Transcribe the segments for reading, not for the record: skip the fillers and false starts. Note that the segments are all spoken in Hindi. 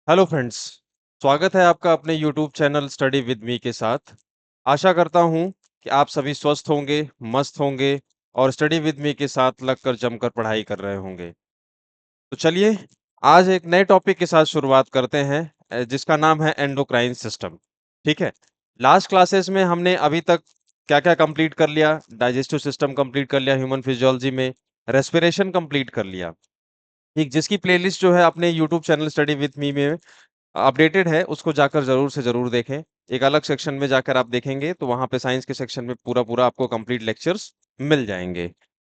Hello friends. स्वागत है आपका अपने YouTube channel study with me के साथ। आशा करता हूँ कि आप सभी स्वस्थ होंगे, मस्त होंगे और स्टडी विद मी के साथ लगकर जमकर पढ़ाई कर रहे होंगे। तो चलिए आज एक नए टॉपिक के साथ शुरुआत करते हैं, जिसका नाम है एंडोक्राइन सिस्टम। ठीक है। लास्ट क्लासेस में हमने अभी तक क्या क्या कंप्लीट कर लिया? डाइजेस्टिव सिस्टम कंप्लीट कर लिया ह्यूमन फिजियोलॉजी में, रेस्पिरेशन कंप्लीट कर लिया। ठीक, जिसकी प्लेलिस्ट जो है अपने YouTube channel study with me में अपडेटेड है, उसको जाकर ज़रूर से ज़रूर देखें। एक अलग सेक्शन में जाकर आप देखेंगे तो वहाँ पे साइंस के सेक्शन में पूरा-पूरा आपको कंप्लीट लेक्चर्स मिल जाएँगे।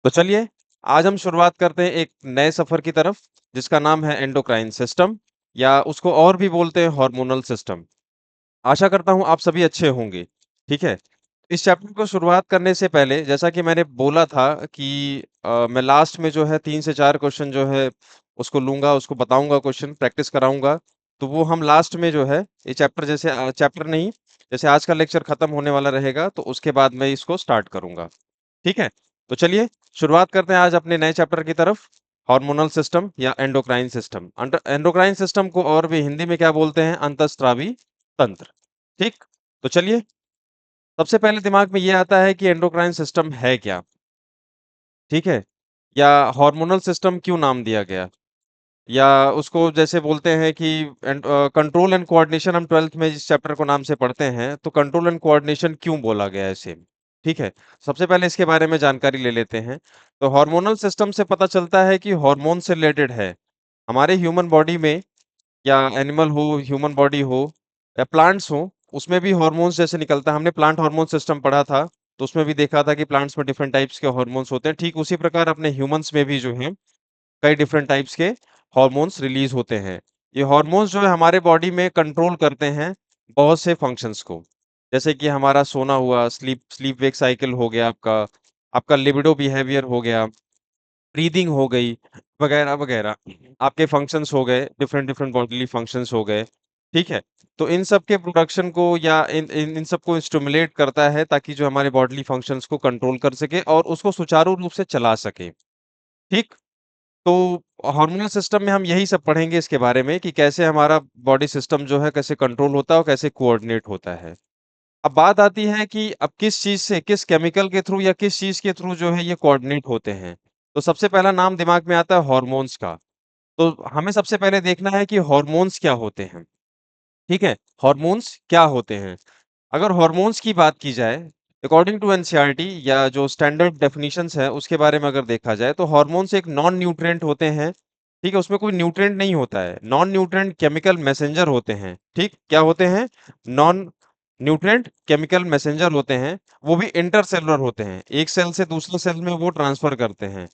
तो चलिए, आज हम शुरुआत करते हैं एक नए सफ़र की तरफ, जिसका नाम है एंडोक्राइन सिस्टम या उसको और भी बोलते हैं हार्मोनल सिस्टम। आशा करता हूँ आप सभी अच्छे होंगे, ठीक है? इस चैप्टर को शुरुआत करने से पहले जैसा कि मैंने बोला था कि मैं लास्ट में जो है 3 से 4 क्वेश्चन जो है उसको लूँगा, उसको बताऊँगा, क्वेश्चन प्रैक्टिस कराऊँगा। तो वो हम लास्ट में जो है ये चैप्टर जैसे चैप्टर नहीं, जैसे आज का लेक्चर खत्म होने वाला रहेगा तो उसके बाद मैं इसको स्टार्ट करूँगा। ठीक है? तो चलिए शुरुआत करते हैं आज अपने नए चैप्टर की तरफ, हार्मोनल सिस्टम या एंडोक्राइन सिस्टम। एंडोक्राइन सिस्टम को और भी हिंदी में क्या बोलते हैं? अंतःस्रावी तंत्र। ठीक? तो चलिए, सबसे पहले दिमाग में ये आता है कि एंडोक्राइन सिस्टम है क्या? ठीक है? या हार्मोनल सिस्टम क्यों नाम दिया गया? या उसको जैसे बोलते हैं कि कंट्रोल एंड कोऑर्डिनेशन, हम 12th में इस चैप्टर को नाम से पढ़ते हैं, तो कंट्रोल एंड कोऑर्डिनेशन क्यों बोला गया है इसे? ठीक है? सबसे पहले इसके बारे में जानकारी ले लेते हैं। तो हार्मोनल सिस्टम से पता चलता है कि हार्मोन से रिलेटेड है। हमारे ह्यूमन बॉडी में या एनिमल हो, ह्यूमन बॉडी हो या प्लांट्स हो, उसमें भी हार्मोन्स जैसे निकलता है। हमने प्लांट हार्मोन सिस्टम पढ़ा था, तो उसमें भी देखा था कि प्लांट्स में डिफरेंट टाइप्स के हार्मोन्स होते हैं। ठीक उसी प्रकार अपने ह्यूमन्स में भी जो है, कई डिफरेंट टाइप्स के हार्मोन्स रिलीज़ होते हैं। ये हार्मोन्स जो है हमारे बॉडी में कंट्रोल करते हैं बहुत से फंक्शंस को। जैसे कि हमारा सोना हुआ, स्लीप स्लीप वेक साइकिल हो गया आपका, आपका लिबिडो बिहेवियर हो गया, ब्रीदिंग हो गई, वगैरह-वगैरह। आपके फंक्शंस हो गए, डिफरेंट डिफरेंट बॉडीली फंक्शंस हो गए, ठीक है? तो इन सब के प्रोडक्शन को या इन इन इन सबको स्टिमुलेट करता है ताकि जो हमारे बॉडीली फंक्शंस को कंट्रोल कर सके और उसको सुचारू रूप से चला सके, ठीक? तो हार्मोनल सिस्टम में हम यही सब पढ़ेंगे इसके बारे में कि कैसे हमारा बॉडी सिस्टम जो है कैसे कंट्रोल होता है और कैसे कोऑर्डिनेट होता है। अब बात आती है कि अब किस चीज़ से, किस केमिकल के थ्रू या किस चीज़ के थ्रू जो है ये कोऑर्डिनेट होते हैं। तो सबसे पहला नाम दिमाग में आता है हार्मोन्स का। तो हमें सबसे पहले देखना है कि हार्मोन्स क्या होते हैं, ठीक है? हार्मोन्स क्या होते हैं? अगर हार्मोन्स की बात की जाए, अकॉर्डिंग टू एनसीईआरटी या जो स्टैंडर्ड डेफिनिशंस है उसके बारे में अगर देखा जाए तो हार्मोन्स एक नॉन न्यूट्रिएंट होते हैं, ठीक है? उसमें कोई न्यूट्रिएंट नहीं होता है। नॉन न्यूट्रिएंट केमिकल मैसेंजर होते हैं, ठीक? क्या होते हैं? नॉन न्यूट्रिएंट केमिकल मैसेंजर होते हैं, वो भी इंटरसेलुलर होते हैं। एक सेल से दूसरे सेल में वो ट्रांसफर करते हैं।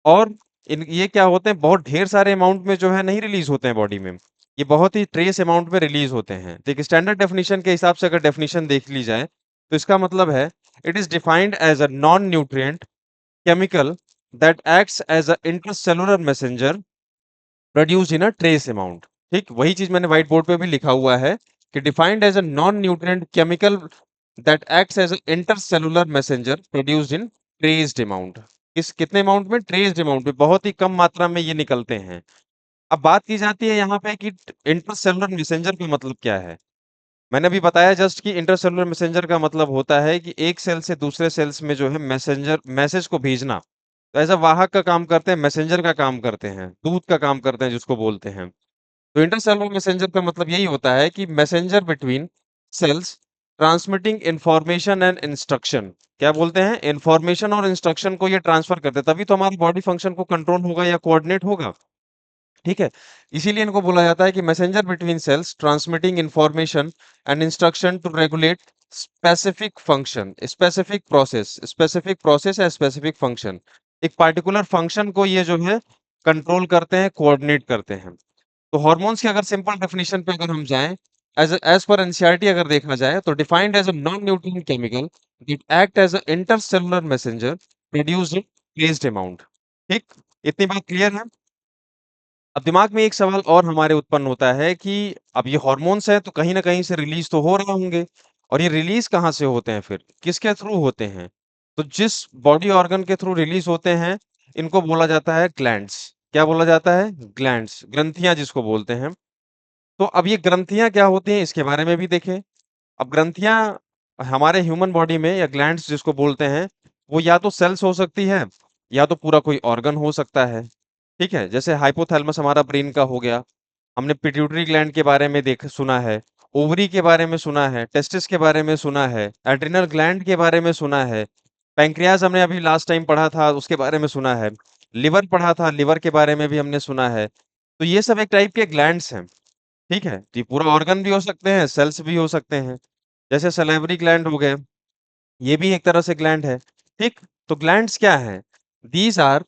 और इन ये क्या होते हैं, बहुत ढेर सारे अमाउंट में जो है नहीं रिलीज़ होते हैं बॉडी में। ये बहुत ही ट्रेस अमाउंट में रिलीज़ होते हैं। तो एक स्टैंडर्ड डेफिनिशन के हिसाब से अगर डेफिनिशन देख ली जाए, तो इसका मतलब है, it is defined as a non nutrient chemical that acts as a intracellular messenger produced in a trace amount. ठीक? वही चीज़ मैंने व्हाइट बोर्ड पे भी लिखा हुआ है कि defined as a non nutrient chemical that acts as a intercellular messenger produced in traced amount. किस कितने अमाउंट में? ट्रेस्ड अमाउंट में, बहुत ही कम मात्रा में ये निकलते हैं। अब बात की जाती है यहाँ पे कि इंटरसेल्युलर मैसेंजर का मतलब क्या है? मैंने अभी बताया जस्ट कि इंटरसेल्युलर मैसेंजर का मतलब होता है कि एक सेल से दूसरे सेल्स में जो है मैसेंजर मैसेज को भेजना। तो एज़ अ वाहक का काम करते हैं, मैसेंजर का काम करते हैं, दूत का काम करते हैं जिसको बोलते हैं। तो इंटरसेल्युलर मैसेंजर का मतलब यही होता है कि messenger between cells transmitting information and instruction. क्या बोलते हैं? इंफॉर्मेशन और इंस्ट्रक्शन को ये ट्रांसफर करते हैं, तभी तो हमारी बॉडी फंक्शन को कंट्रोल होगा या कोऑर्डिनेट होगा। ठीक है? इसीलिए इनको बोला जाता है कि messenger between cells transmitting information and instruction to regulate specific process या स्पेसिफिक फंक्शन। एक पार्टिकुलर फंक्शन को ये जो है कंट्रोल करते हैं, कोऑर्डिनेट करते हैं। तो हार्मोन्स की अगर सिंपल डेफिनिशन पे अगर हम जाएँ, एज़ पर एनसीईआरटी अगर देखा जाए तो defined as a non nutrient chemical that act as a intercellular messenger produced in traced amount. ठीक? इतनी बात क्लियर है? अब दिमाग में एक सवाल और हमारे उत्पन्न होता है कि अब ये हार्मोन्स हैं तो कहीं न कहीं से रिलीज़ तो हो रहे होंगे, और ये रिलीज़ कहाँ से होते हैं फिर? किसके थ्रू होते हैं? तो जिस बॉडी ऑर्गन के थ्रू रिलीज़ होते हैं, इनको बोला जाता है ग्लैंड्स। क्या बोला जाता है? ग्लैंड्स, ग्रंथियाँ जिसको बोलते हैं। तो अब ये ग्रंथियाँ क्या होती हैं इसके बारे में भी देखें। अब ग्रंथियाँ हमारे ह्यूमन बॉडी में या ग्लैंड्स जिसको बोलते हैं, वो या तो सेल्स हो सकती है, या तो पूरा कोई ऑर्गन हो सकता है। ठीक है? जैसे हाइपोथैलेमस हमारा ब्रेन का हो गया, हमने पिट्यूटरी ग्लैंड के बारे में देख सुना है, ओवरी के बारे में सुना है, टेस्टिस के बारे में सुना है, एड्रिनल ग्लैंड के बारे में सुना है, पैंक्रियास हमने अभी लास्ट टाइम पढ़ा था उसके बारे में सुना है, लिवर पढ़ा था, लिवर के बारे में भी हमने सुना है। तो ये सब एक टाइप के ग्लैंड्स हैं, ठीक है? ये पूरा ऑर्गन भी हो सकते हैं, सेल्स भी हो सकते हैं। जैसे सलाइवरी ग्लैंड हो गए, ये भी एक तरह से ग्लैंड है, ठीक? तो ग्लैंड्स क्या हैं? दीज़ आर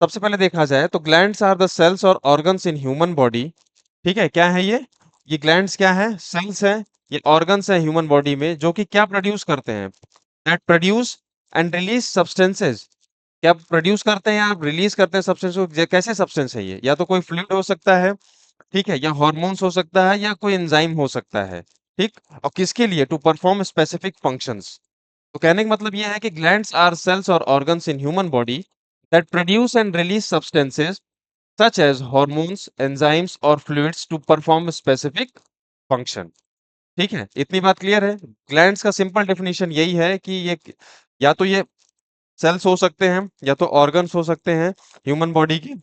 सबसे पहले देखा जाए तो ग्लैंड्स आर द सेल्स और ऑर्गन्स इन ह्यूमन बॉडी। ठीक है, क्या है ये ग्लैंड्स क्या है, सेल्स हैं, ये ऑर्गन्स हैं ह्यूमन बॉडी में जो कि क्या प्रोड्यूस करते हैं, that produce and release substances. क्या प्रोड्यूस करते हैं या रिलीज करते हैं सब्सटेंस को, कैसे सब्सटेंस है ये, या तो कोई फ्लूइड हो सकता है, ठीक है, या हार्मोन्स हो सकता है, या कोई एंजाइम हो सकता है, ठीक। और किसके लिए, टू परफॉर्म स्पेसिफिक फंक्शंस। तो कहने का मतलब ये है कि ग्लैंड्स आर सेल्स और organs in human body that produce and release substances such as hormones, enzymes और fluids to perform specific function। ठीक है, इतनी बात क्लियर है। ग्लैंड्स का सिंपल डेफिनेशन यही है कि ये या तो ये सेल्स हो सकते हैं या तो ऑर्गन्स हो सकते हैं ह्यूमन बॉडी के,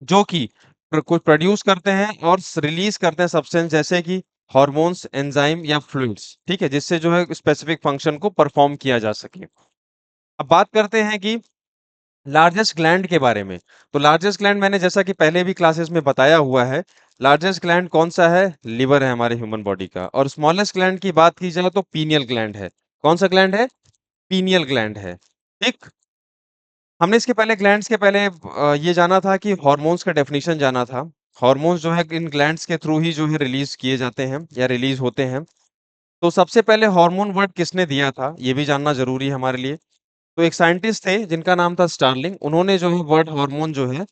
जो कि कुछ प्रोड्यूस करते हैं और रिलीज करते हैं सब्सटेंस जैसे कि हॉर्मोन्स, एंजाइम या फ्लूइड्स, ठीक है, जिससे जो है स्पेसिफिक फंक्शन को परफॉर्म किया जा सके। अब बात करते हैं कि लार्जेस्ट ग्लैंड के बारे में। तो लार्जेस्ट ग्लैंड मैंने जैसा कि पहले भी क्लासेस में बताया हुआ है, लार्जेस्ट ग्लैंड कौन सा है, लिवर है हमारे ह्यूमन बॉडी का। और स्मॉलेस्ट ग्लैंड की बात की जाए तो पीनियल ग्लैंड है। कौन सा ग्लैंड है, पीनियल ग्लैंड है, ठीक। हमने इसके पहले ग्लैंड्स के पहले ये जाना था कि हार्मोन्स का डेफिनेशन जाना था। हार्मोन्स जो है इन ग्लैंड्स के थ्रू ही जो है रिलीज किए जाते हैं या रिलीज होते हैं। तो सबसे पहले हार्मोन वर्ड किसने दिया था, ये भी जानना जरूरी है हमारे लिए। तो एक साइंटिस्ट थे जिनका नाम था स्टार्लिंग, उन्होंने जो है वर्ड हार्मोन जो है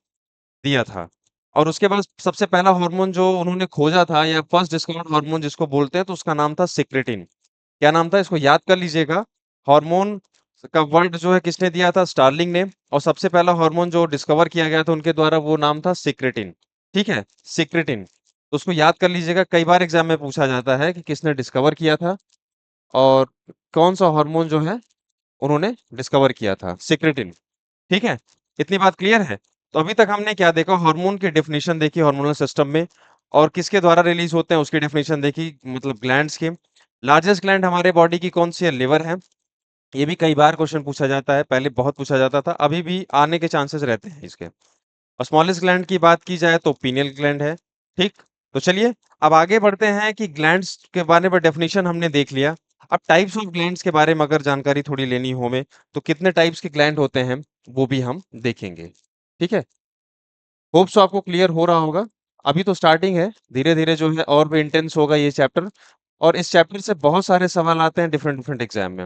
दिया था। और उसके बाद सबसे पहला हार्मोन जो उन्होंने खोजा था या फर्स्ट डिस्कवर्ड हार्मोन जिसको बोलते हैं, तो उसका नाम था सिक्रेटिन। क्या नाम था, इसको याद कर लीजिएगा। हार्मोन का वर्ड जो है किसने दिया था, स्टार्लिंग ने। और सबसे पहला हार्मोन जो डिस्कवर किया गया था उनके द्वारा, वो नाम था सिक्रेटिन। ठीक है, सिक्रेटिन। तो उसको याद कर लीजिएगा, कई बार एग्जाम में पूछा जाता है कि किसने डिस्कवर किया था और कौन सा हार्मोन जो है उन्होंने डिस्कवर किया था, सिक्रेटिन। ठीक है, इतनी बात क्लियर है। तो अभी तक हमने क्या देखा, हार्मोन की डेफिनेशन देखी हार्मोनल सिस्टम में, और किसके द्वारा रिलीज होते हैं उसकी डेफिनेशन देखी, मतलब ग्लैंड्स की। लार्जेस्ट ग्लैंड हमारे बॉडी की कौन सी है, लिवर है। ये भी कई बार क्वेश्चन पूछा जाता है, पहले बहुत पूछा जाता था, अभी भी आने के चांसेस रहते हैं इसके। और स्मॉलेस्ट ग्लैंड की बात की जाए तो पीनियल ग्लैंड है, ठीक। तो चलिए अब आगे बढ़ते हैं कि ग्लैंड्स के बारे में डेफिनेशन हमने देख लिया। अब टाइप्स ऑफ ग्लैंड्स के बारे में अगर जानकारी थोड़ी लेनी हो हमें, तो कितने टाइप्स के ग्लैंड होते हैं वो भी हम देखेंगे, ठीक है। होप सो आपको क्लियर हो रहा होगा। अभी तो स्टार्टिंग है, धीरे धीरे जो है और भी इंटेंस होगा ये चैप्टर। और इस चैप्टर से बहुत सारे सवाल आते हैं डिफरेंट डिफरेंट एग्जाम में।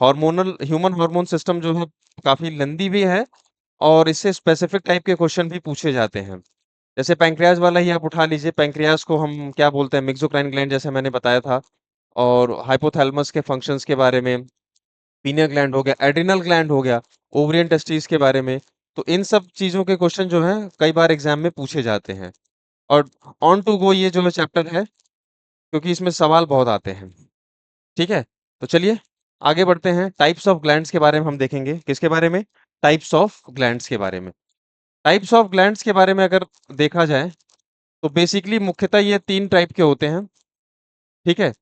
हार्मोनल ह्यूमन हार्मोन सिस्टम जो है काफी लेंदी भी है, और इससे स्पेसिफिक टाइप के क्वेश्चन भी पूछे जाते हैं। जैसे पैंक्रियाज वाला ही आप उठा लीजिए, पैंक्रियाज को हम क्या बोलते हैं, मिक्सोक्राइन ग्लैंड, जैसे मैंने बताया था। और हाइपोथैलेमस के फंक्शंस के बारे में, पीनियल ग्लैंड हो गया, एड्रिनल ग्लैंड हो गया, ओवरियन टेस्टिस के बारे में। तो इन सब चीजों के क्वेश्चन जो हैं कई बार एग्जाम में पूछे जाते हैं। और ऑन टू गो ये जो है चैप्टर है, क्योंकि इसमें सवाल बहुत आते हैं, ठीक है। तो चलिए आगे बढ़ते हैं, टाइप्स ऑफ ग्लैंड्स के बारे में हम देखेंगे। किसके बारे में, टाइप्स ऑफ ग्लैंड्स के बारे में। टाइप्स ऑफ ग्लैंड्स के बारे में अगर देखा जाए तो बेसिकली मुख्यतः ये 3 टाइप के होते हैं, ठीक है।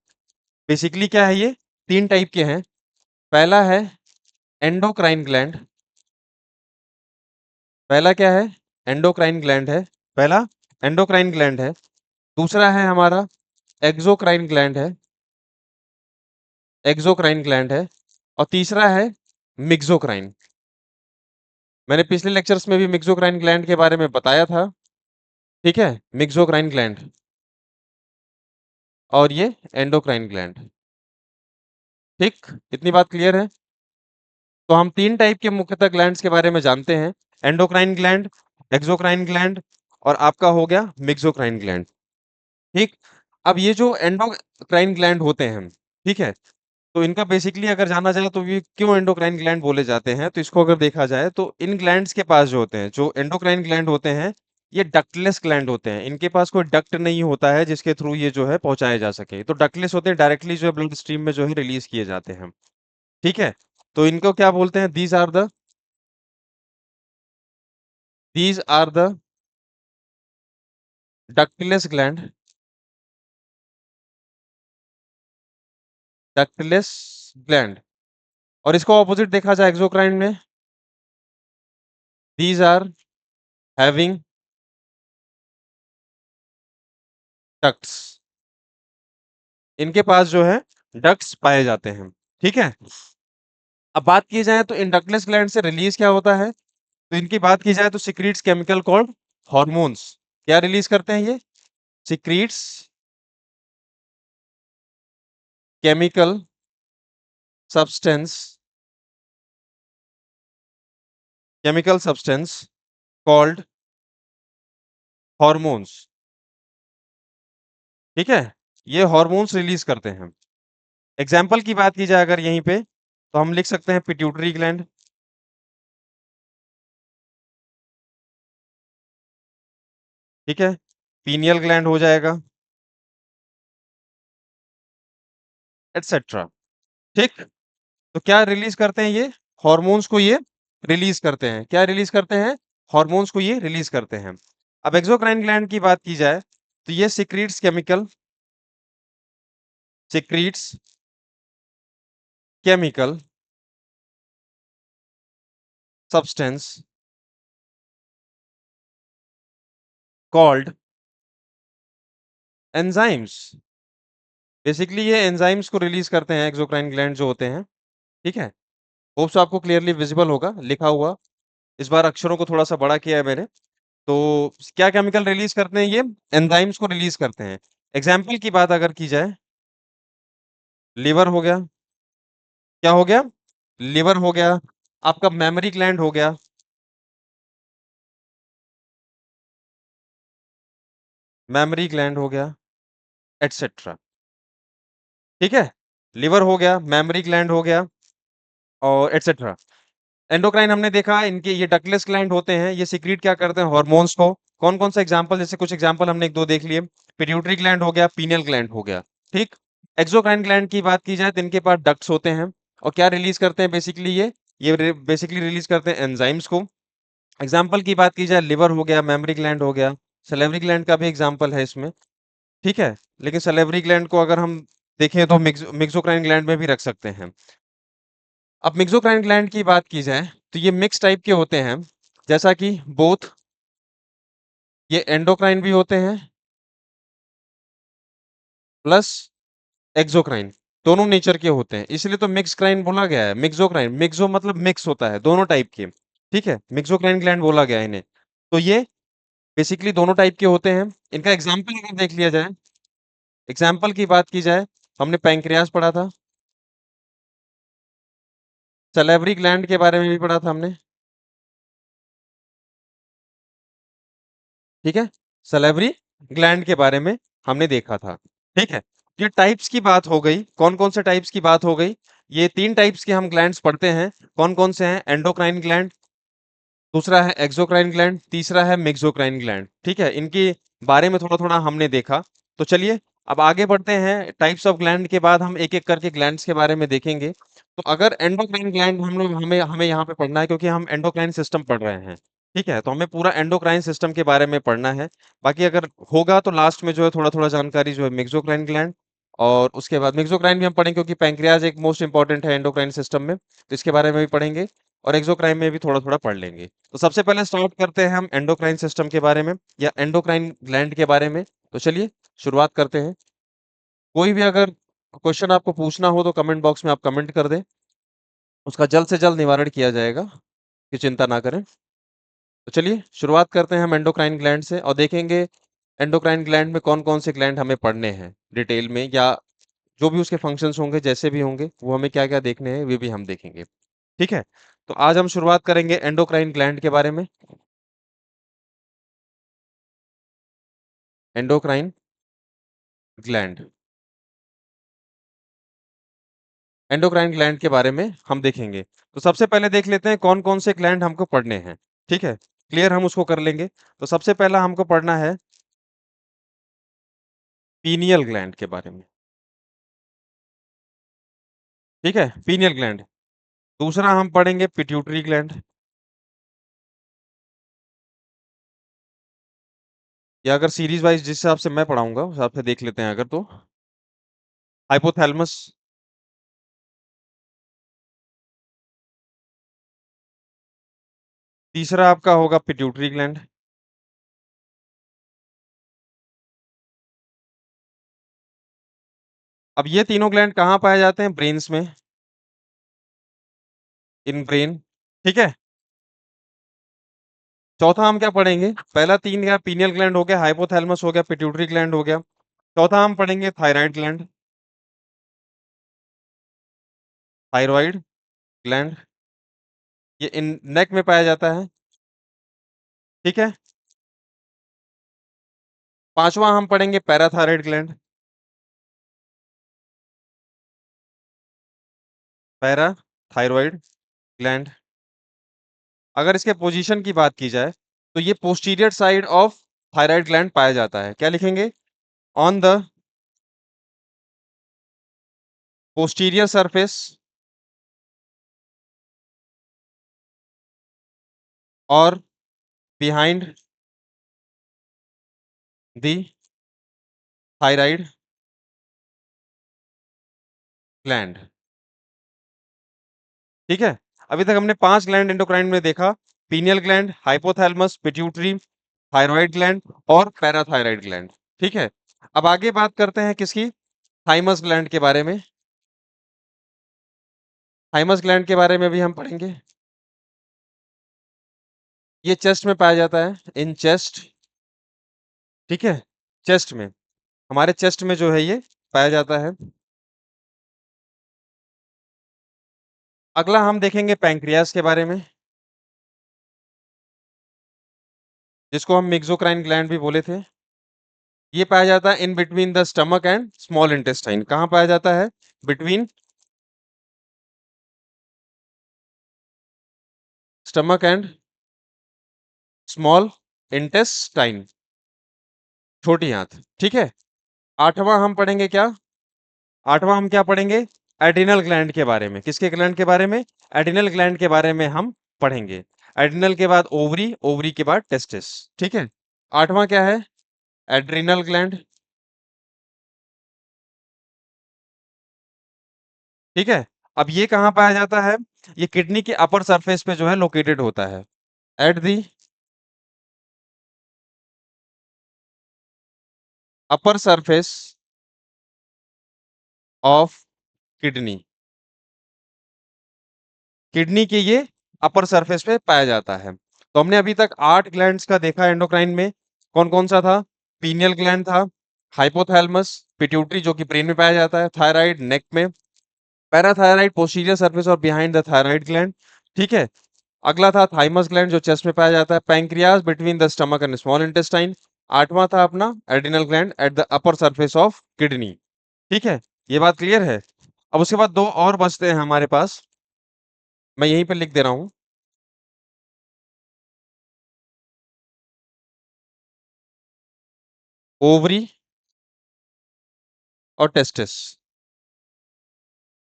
बेसिकली क्या है, ये 3 टाइप के हैं। पहला है एंडोक्राइन ग्लैंड। पहला क्या है, एंडोक्राइन ग्लैंड है। पहला एंडोक्राइन ग्लैंड है। दूसरा है हमारा एक्सोक्राइन ग्लैंड है, एक्सोक्राइन ग्लैंड है। और तीसरा है मिक्सोक्राइन। मैंने पिछले लेक्चर्स में भी मिक्सोक्राइन ग्लैंड के बारे में बताया था, ठीक है, मिक्सोक्राइन ग्लैंड और ये एंडोक्राइन ग्लैंड, ठीक। इतनी बात क्लियर है। तो हम 3 टाइप के मुख्यतः ग्लैंड्स के बारे में जानते हैं, एंडोक्राइन ग्लैंड, एक्सोक्राइन ग्लैंड और आपका हो गया मिक्सोक्राइन ग्लैंड, ठीक। अब ये जो एंडोक्राइन ग्लैंड होते हैं, ठीक है, तो इनका बेसिकली अगर जाना जाए तो ये क्यों एंडोक्राइन ग्लैंड बोले जाते हैं, तो इसको अगर देखा जाए तो इन ग्लैंड्स के पास जो होते हैं, जो एंडोक्राइन ग्लैंड होते हैं, ये डक्टलेस ग्लैंड होते हैं, इनके पास कोई डक्ट नहीं होता है जिसके थ्रू ये जो है पहुंचाए जा सके। तो डक्टलेस होते हैं, डायरेक्टली जो है ब्लड स्ट्रीम में जो है रिलीज किए जाते हैं। ठीक है, तो इनको क्या बोलते हैं? These are the ductless gland, ductless gland. और इसको ऑपोजिट देखा जाए एक्सोक्राइन में, दीज आर हैविंग डक्ट्स, इनके पास जो है डक्ट्स पाए जाते हैं। ठीक है, अब बात की जाए तो इन डक्टलेस ग्लैंड से रिलीज क्या होता है, तो इनकी बात की जाए तो सिक्रीट्स केमिकल कॉल्ड हॉर्मोन्स। क्या रिलीज करते हैं ये? Secretes chemical substance, chemical substance called hormones. ठीक है, ये हॉर्मोन्स रिलीज करते हैं। एग्जाम्पल की बात की जाए अगर यहीं पे, तो हम लिख सकते हैं पिट्यूटरी ग्लैंड। ठीक है, पीनियल ग्लैंड हो जाएगा, एटसेट्रा। ठीक, तो क्या रिलीज करते हैं ये? हॉर्मोन्स को ये रिलीज करते हैं। क्या रिलीज करते हैं? हॉर्मोन्स को ये रिलीज करते हैं। अब एक्सोक्राइन ग्लैंड की बात की जाए तो ये secretes chemical substance called enzymes. Basically ये एंजाइम्स को रिलीज करते हैं एक्सोक्राइन ग्लैंड जो होते हैं। ठीक है, होप्स आपको क्लियरली विजिबल होगा लिखा हुआ। इस बार अक्षरों को थोड़ा सा बड़ा किया है मैंने। तो क्या केमिकल रिलीज करते हैं ये? एंजाइम्स को रिलीज करते हैं। एग्जाम्पल की बात अगर की जाए, लिवर हो गया, क्या हो गया? लिवर हो गया, आपका मेमोरी ग्लैंड हो गया, मेमोरी ग्लैंड हो गया, एटसेट्रा। ठीक है, लिवर हो गया, मेमोरी ग्लैंड हो गया और एटसेट्रा। एंडोक्राइन हमने देखा, इनके ये डक्टलेस ग्लैंड होते हैं, ये सीक्रेट क्या करते हैं? हॉर्मोन्स को। कौन कौन सा एग्जांपल, जैसे कुछ एग्जांपल हमने एक दो देख लिए, पिट्यूटरी ग्लैंड हो गया, पीनियल ग्लैंड हो गया। ठीक, एक्सोक्राइन ग्लैंड की बात की जाए तो इनके पास डक्ट्स होते हैं और क्या रिलीज करते हैं बेसिकली ये बेसिकली रिलीज करते हैं एंजाइम्स को। एग्जाम्पल की बात की जाए, लिवर हो गया, मेमोरी ग्लैंड हो गया, सलेवरी ग्लैंड का भी एग्जाम्पल है इसमें। ठीक है, लेकिन सलेवरी ग्लैंड को अगर हम देखें तो मिक्सोक्राइन ग्लैंड में भी रख सकते हैं। अब मिक्सोक्राइन ग्लैंड की बात की जाए तो ये मिक्स टाइप के होते हैं, जैसा कि बोथ ये एंडोक्राइन भी होते हैं प्लस एक्सोक्राइन, दोनों नेचर के होते हैं, इसलिए तो मिक्सक्राइन बोला गया है। मिक्सोक्राइन, मिक्सो मतलब मिक्स होता है दोनों टाइप के। ठीक है, मिक्सोक्राइन ग्लैंड बोला गया है इन्हें। तो ये बेसिकली दोनों टाइप के होते हैं। इनका एग्जाम्पल अगर देख लिया जाए, एग्जाम्पल की बात की जाए, हमने पैंक्रियास पढ़ा था, सलेवरी ग्लैंड के बारे में भी पढ़ा था हमने। ठीक है, सलेवरी ग्लैंड के बारे में हमने देखा था। ठीक है, ये टाइप्स की बात हो गई, कौन कौन से टाइप्स की बात हो गई। ये तीन टाइप्स के हम ग्लैंड्स पढ़ते हैं, कौन कौन से हैं? एंडोक्राइन ग्लैंड, दूसरा है एक्सोक्राइन ग्लैंड, तीसरा है मेक्सोक्राइन ग्लैंड। ठीक है, इनके बारे में थोड़ा थोड़ा हमने देखा। तो चलिए अब आगे बढ़ते हैं, टाइप्स ऑफ ग्लैंड के बाद हम एक एक करके ग्लैंड्स के बारे में देखेंगे। तो अगर एंडोक्राइन ग्लैंड हम लोग हमें हमें यहाँ पे पढ़ना है, क्योंकि हम एंडोक्राइन सिस्टम पढ़ रहे हैं। ठीक है, तो हमें पूरा एंडोक्राइन सिस्टम के बारे में पढ़ना है। बाकी अगर होगा तो लास्ट में जो है थोड़ा थोड़ा जानकारी जो है मेक्सोक्राइन ग्लैंड, और उसके बाद मेक्सोक्राइन भी हम पढ़ेंगे क्योंकि पैंक्रियाज एक मोस्ट इंपॉर्टेंट है एंडोक्राइन सिस्टम में, तो इसके बारे में भी पढ़ेंगे। और एक्सोक्राइन में भी थोड़ा थोड़ा पढ़ लेंगे। तो सबसे पहले स्टार्ट करते हैं हम एंडोक्राइन सिस्टम के बारे में या एंडोक्राइन ग्लैंड के बारे में। तो चलिए शुरुआत करते हैं। कोई भी अगर क्वेश्चन आपको पूछना हो तो कमेंट बॉक्स में आप कमेंट कर दें, उसका जल्द से जल्द निवारण किया जाएगा, कि चिंता ना करें। तो चलिए शुरुआत करते हैं हम एंडोक्राइन ग्लैंड से और देखेंगे एंडोक्राइन ग्लैंड में कौन कौन से ग्लैंड हमें पढ़ने हैं डिटेल में, या जो भी उसके फंक्शंस होंगे जैसे भी होंगे वो हमें क्या क्या देखने हैं वे भी हम देखेंगे। ठीक है, तो आज हम शुरुआत करेंगे एंडोक्राइन ग्लैंड के बारे में। एंडोक्राइन ग्लैंड, एंडोक्राइन ग्लैंड के बारे में हम देखेंगे। तो सबसे पहले देख लेते हैं कौन कौन से ग्लैंड हमको पढ़ने हैं। ठीक है, क्लियर, हम उसको कर लेंगे। तो सबसे पहला हमको पढ़ना है पीनियल ग्लैंड के बारे में। ठीक है, पीनियल ग्लैंड। दूसरा हम पढ़ेंगे पिट्यूटरी ग्लैंड, या अगर सीरीज वाइज जिस हिसाब से मैं पढ़ाऊंगा उस हिसाब से देख लेते हैं अगर तो हाइपोथैलेमस। तीसरा आपका होगा पिट्यूटरी ग्लैंड। अब ये तीनों ग्लैंड कहाँ पाए जाते हैं? ब्रेन्स में, इन ब्रेन। ठीक है। चौथा हम क्या पढ़ेंगे? पहला तीन क्या, पीनियल ग्लैंड हो गया, हाइपोथैलेमस हो गया, पिट्यूटरी ग्लैंड हो गया। चौथा हम पढ़ेंगे थायराइड ग्लैंड, थायराइड ग्लैंड, ये इन नेक में पाया जाता है। ठीक है। पांचवा हम पढ़ेंगे पैराथायराइड ग्लैंड, पैराथायरॉइड ग्लैंड। अगर इसके पोजीशन की बात की जाए तो ये posterior side of thyroid gland पाया जाता है। क्या लिखेंगे? ऑन द पोस्टीरियर सरफेस और बिहाइंड द थायराइड ग्लैंड। ठीक है। अभी तक हमने 5 ग्लैंड एंडोक्राइन में देखा, pineal gland, hypothalamus, pituitary, thyroid gland और पैराथायराइड ग्लैंड। ठीक है। अब आगे बात करते हैं किसकी? थाइमस ग्लैंड के बारे में। थाइमस ग्लैंड के बारे में भी हम पढ़ेंगे। ये चेस्ट में पाया जाता है, इन चेस्ट। ठीक है, चेस्ट में, हमारे चेस्ट में जो है ये पाया जाता है। अगला हम देखेंगे पैंक्रियास के बारे में, जिसको हम मिक्सोक्राइन ग्लैंड भी बोले थे। ये पाया जाता है in between the stomach and small intestine. कहाँ पाया जाता है? Between stomach and small intestine, छोटी आंत। ठीक है। आठवां हम पढ़ेंगे क्या? आठवां हम क्या पढ़ेंगे? एड्रिनल ग्लैंड के बारे में। किसके ग्लैंड के बारे में? एड्रिनल ग्लैंड के बारे में हम पढ़ेंगे। एड्रिनल के बाद ओवरी, ओवरी के बाद टेस्टिस। ठीक है। आठवां क्या है? Adrenal gland. ठीक है। अब ये कहाँ पाया जाता है? ये किडनी के अपर सरफेस पे जो है लोकेटेड होता है, at the upper surface of kidney. Kidney के ये अपर सरफेस पे पाया जाता है। तो हमने अभी तक 8 ग्लैंड्स का देखा एंडोक्राइन में। कौन कौन सा था? पीनियल ग्लैंड था, हाइपोथैलेमस, पिट्यूटरी जो कि ब्रेन में पाया जाता है, थायराइड नेक में, पैराथायराइड पोस्टीरियर सरफेस और बिहाइंड द थायराइड ग्लैंड। ठीक है। अगला था थाइमस ग्लैंड जो चेस्ट में पाया जाता है, pancreas between the stomach and small intestine. आठवां था अपना adrenal gland at the upper surface of kidney. ठीक है, ये बात क्लियर है। अब उसके बाद दो और बचते हैं हमारे पास, मैं यहीं पे लिख दे रहा हूं। ओवरी और टेस्टिस।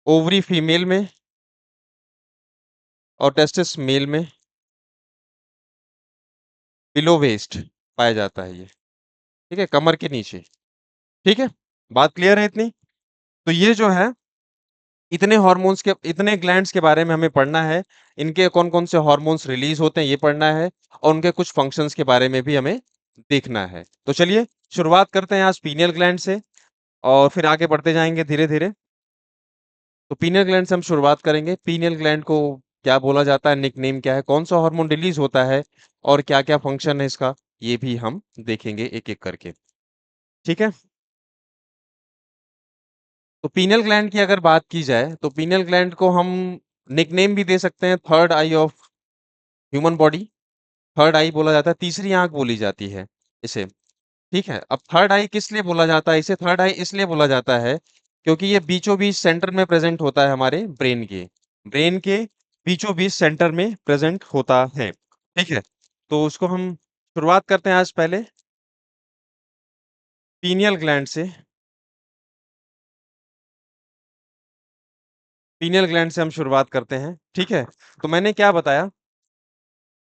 ओवरी फीमेल में और टेस्टिस मेल में, बिलो वेस्ट पाया जाता है ये। ठीक है, कमर के नीचे। ठीक है, बात क्लियर है इतनी? तो ये जो है, इतने हार्मोन्स के, इतने ग्लैंड्स के बारे में हमें पढ़ना है। इनके कौन कौन से हार्मोन्स रिलीज होते हैं ये पढ़ना है, और उनके कुछ फंक्शंस के बारे में भी हमें देखना है। तो चलिए शुरुआत करते हैं आज पीनियल ग्लैंड से, और फिर आगे बढ़ते जाएंगे धीरे धीरे। तो पीनियल ग्लैंड से हम शुरुआत करेंगे। पीनियल ग्लैंड को क्या बोला जाता है, निकनेम क्या है, कौन सा हार्मोन रिलीज होता है, और क्या क्या फंक्शन है इसका, ये भी हम देखेंगे एक एक करके। ठीक है। तो पीनियल ग्लैंड की अगर बात की जाए तो पीनियल ग्लैंड को हम निकनेम भी दे सकते हैं, third eye of human body. Third eye बोला जाता है, तीसरी आंख बोली जाती है इसे। ठीक है। अब थर्ड आई किस लिए बोला जाता है? इसे थर्ड आई इसलिए बोला जाता है क्योंकि ये बीचों बीच सेंटर में प्रेजेंट होता है, हमारे ब्रेन के, ब्रेन के बीचों बीच सेंटर में प्रेजेंट होता है। ठीक है। तो उसको हम शुरुआत करते हैं आज पहले पीनियल ग्लैंड से। पीनियल ग्लैंड से हम शुरुआत करते हैं, ठीक है? तो मैंने क्या बताया,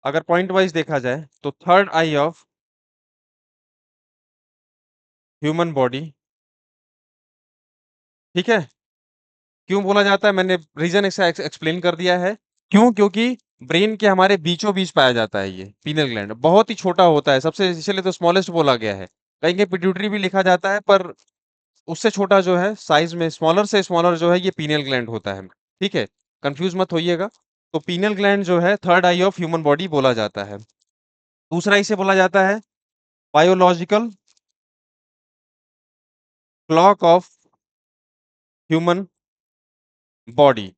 अगर पॉइंट वाइज देखा जाए तो third eye of human body, ठीक है? क्यों बोला जाता है, मैंने रीजन इसका एक्सप्लेन कर दिया है। क्यों? क्योंकि ब्रेन के हमारे बीचों बीच पाया जाता है ये पीनियल ग्लैंड, बहुत ही छोटा होता है सबसे, इसलिए तो स्मॉलेस्ट बोला गया है। कहीं कहीं पिट्यूटरी भी लिखा जाता है, पर उससे छोटा जो है साइज में, स्मॉलर से स्मॉलर जो है ये पीनियल ग्लैंड होता है, ठीक है? कंफ्यूज मत होइएगा। तो पीनियल ग्लैंड जो है third eye of human body बोला जाता है। दूसरा इसे बोला जाता है biological clock of human body.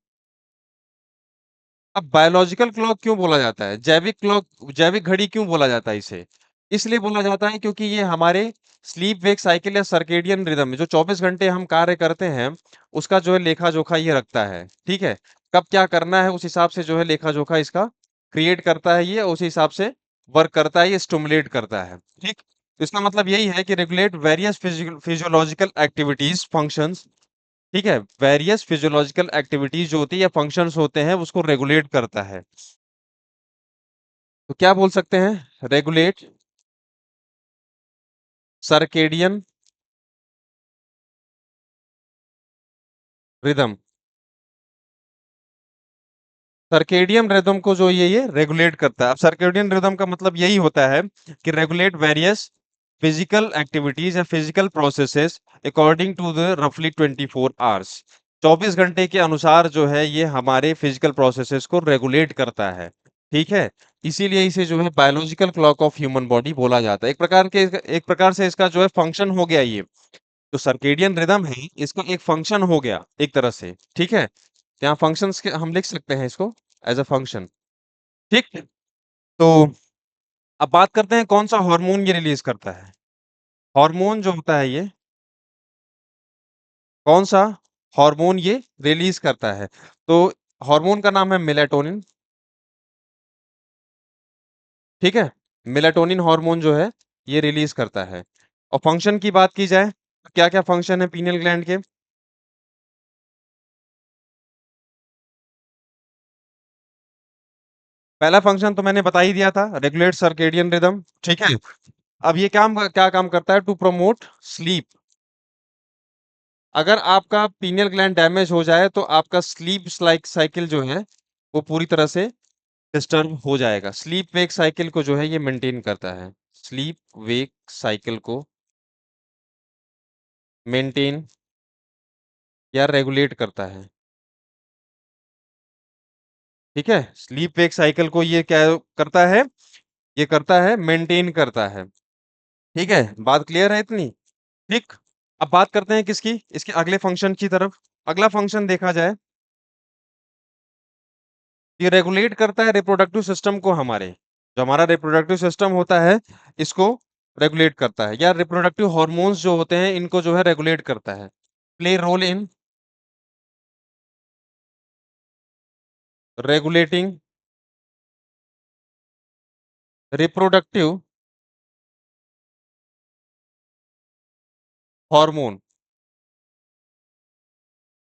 अब बायोलॉजिकल क्लॉक क्यों बोला जाता है, जैविक क्लॉक, जैविक घड़ी क्यों बोला जाता है इसे? इसलिए बोला जाता है क्योंकि ये हमारे स्लीप वेक साइकिल या सर्केडियन रिदम में जो 24 घंटे हम कार्य करते हैं, उसका जो है लेखा जोखा ये रखता है, ठीक है? कब क्या करना है उस हिसाब से जो है लेखा जोखा इसका क्रिएट करता है, ये उस हिसाब से वर्क करता है, ये स्टिमुलेट करता है, ठीक? तो इसका मतलब यही है कि regulate various physiological activities functions, ठीक है? वेरियस फिजियोलॉजिकल एक्टिविटीज जो होती है या फंक्शंस होते हैं उसको रेगुलेट करता है। तो क्या बोल सकते हैं, regulate circadian rhythm. Circadian rhythm को जो ये रेगुलेट करता है। अब सर्केडियन रिदम का मतलब यही होता है कि रेगुलेट वेरियस फिजिकल एक्टिविटीज या physical processes according to the रफली 24 आवर्स। 24 घंटे के अनुसार जो है ये हमारे फिजिकल प्रोसेसेस को रेगुलेट करता है, ठीक है? इसीलिए इसे जो है biological clock of human body बोला जाता है। एक प्रकार से इसका जो है फंक्शन हो गया ये। जो सर्केडियन रिदम है इसका एक फंक्शन हो गया एक तरह से, ठीक है? यहाँ फंक्शंस के हम लिख सकते हैं इसको एज अ फंक्शन, ठीक? तो अब बात करते हैं कौन सा हार्मोन ये रिलीज करता है। हार्मोन जो होता है ये, कौन सा हार्मोन ये रिलीज करता है? तो हार्मोन का नाम है मेलाटोनिन, ठीक है? मेलाटोनिन हार्मोन जो है ये रिलीज करता है। और फंक्शन की बात की जाए, क्या क्या फंक्शन है पीनियल ग्लैंड के? पहला फंक्शन तो मैंने बता ही दिया था, रेगुलेट सर्केडियन रिदम, ठीक है? अब ये क्या काम करता है, टू प्रमोट स्लीप। अगर आपका पीनियल ग्लैंड डैमेज हो जाए तो आपका स्लीप लाइक साइकिल जो है वो पूरी तरह से डिस्टर्ब हो जाएगा। स्लीप वेक साइकिल को जो है ये मेंटेन करता है, स्लीप वेक साइकिल को मेंटेन या रेगुलेट करता है, ठीक है? स्लीप वेक साइकिल को ये क्या करता है, ये करता है मेंटेन करता है, ठीक है? बात क्लियर है इतनी, ठीक? अब बात करते हैं किसकी, इसके अगले फंक्शन की तरफ। अगला फंक्शन देखा जाए, ये रेगुलेट करता है रिप्रोडक्टिव सिस्टम को हमारे। जो हमारा रिप्रोडक्टिव सिस्टम होता है इसको रेगुलेट करता है, या रिप्रोडक्टिव हॉर्मोन्स जो होते हैं इनको जो है रेगुलेट करता है। Play role in regulating reproductive hormone.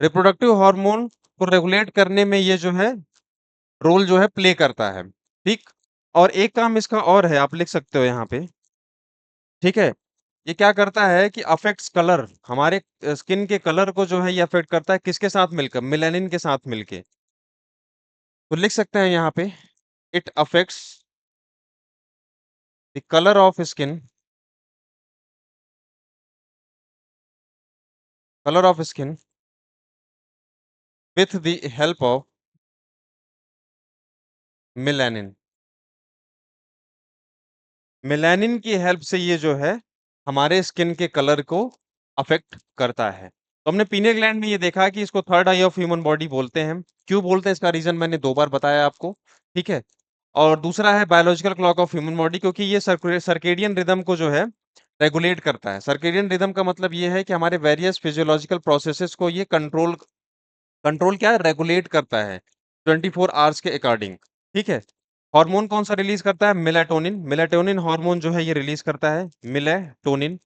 Reproductive hormone को रेगुलेट करने में ये जो है रोल जो है प्ले करता है, ठीक? और एक काम इसका और है, आप लिख सकते हो यहाँ पे, ठीक है? ये क्या करता है कि अफेक्ट्स कलर, हमारे स्किन के कलर को जो है ये अफेक्ट करता है, किसके साथ मिलकर, मेलानिन के साथ मिलके। तो लिख सकते हैं यहाँ पे, it affects the colour of skin, colour of skin with the help of melanin. Melanin की हेल्प से ये जो है हमारे स्किन के कलर को अफेक्ट करता है। तो हमने पीने ग्लैंड में ये देखा कि इसको third eye of human body बोलते हैं। क्यों बोलते हैं इसका रीजन मैंने 2 बार बताया आपको, ठीक है? और दूसरा है biological clock of human body, क्योंकि ये सर्केडियन रिदम को जो है रेगुलेट करता है। सर्केडियन रिदम का मतलब ये है कि हमारे वेरियस फिजियोलॉजिकल प्रोसेसेस को ये कंट्रोल कंट्रोल क्या है, रेगुलेट करता है 24 आवर्स के अकॉर्डिंग, ठीक है? हार्मोन कौन सा रिलीज करता है? मेलाटोनिन। मेलाटोनिन हार्मोन जो है ये रिलीज करता है, मेलाटोनिन।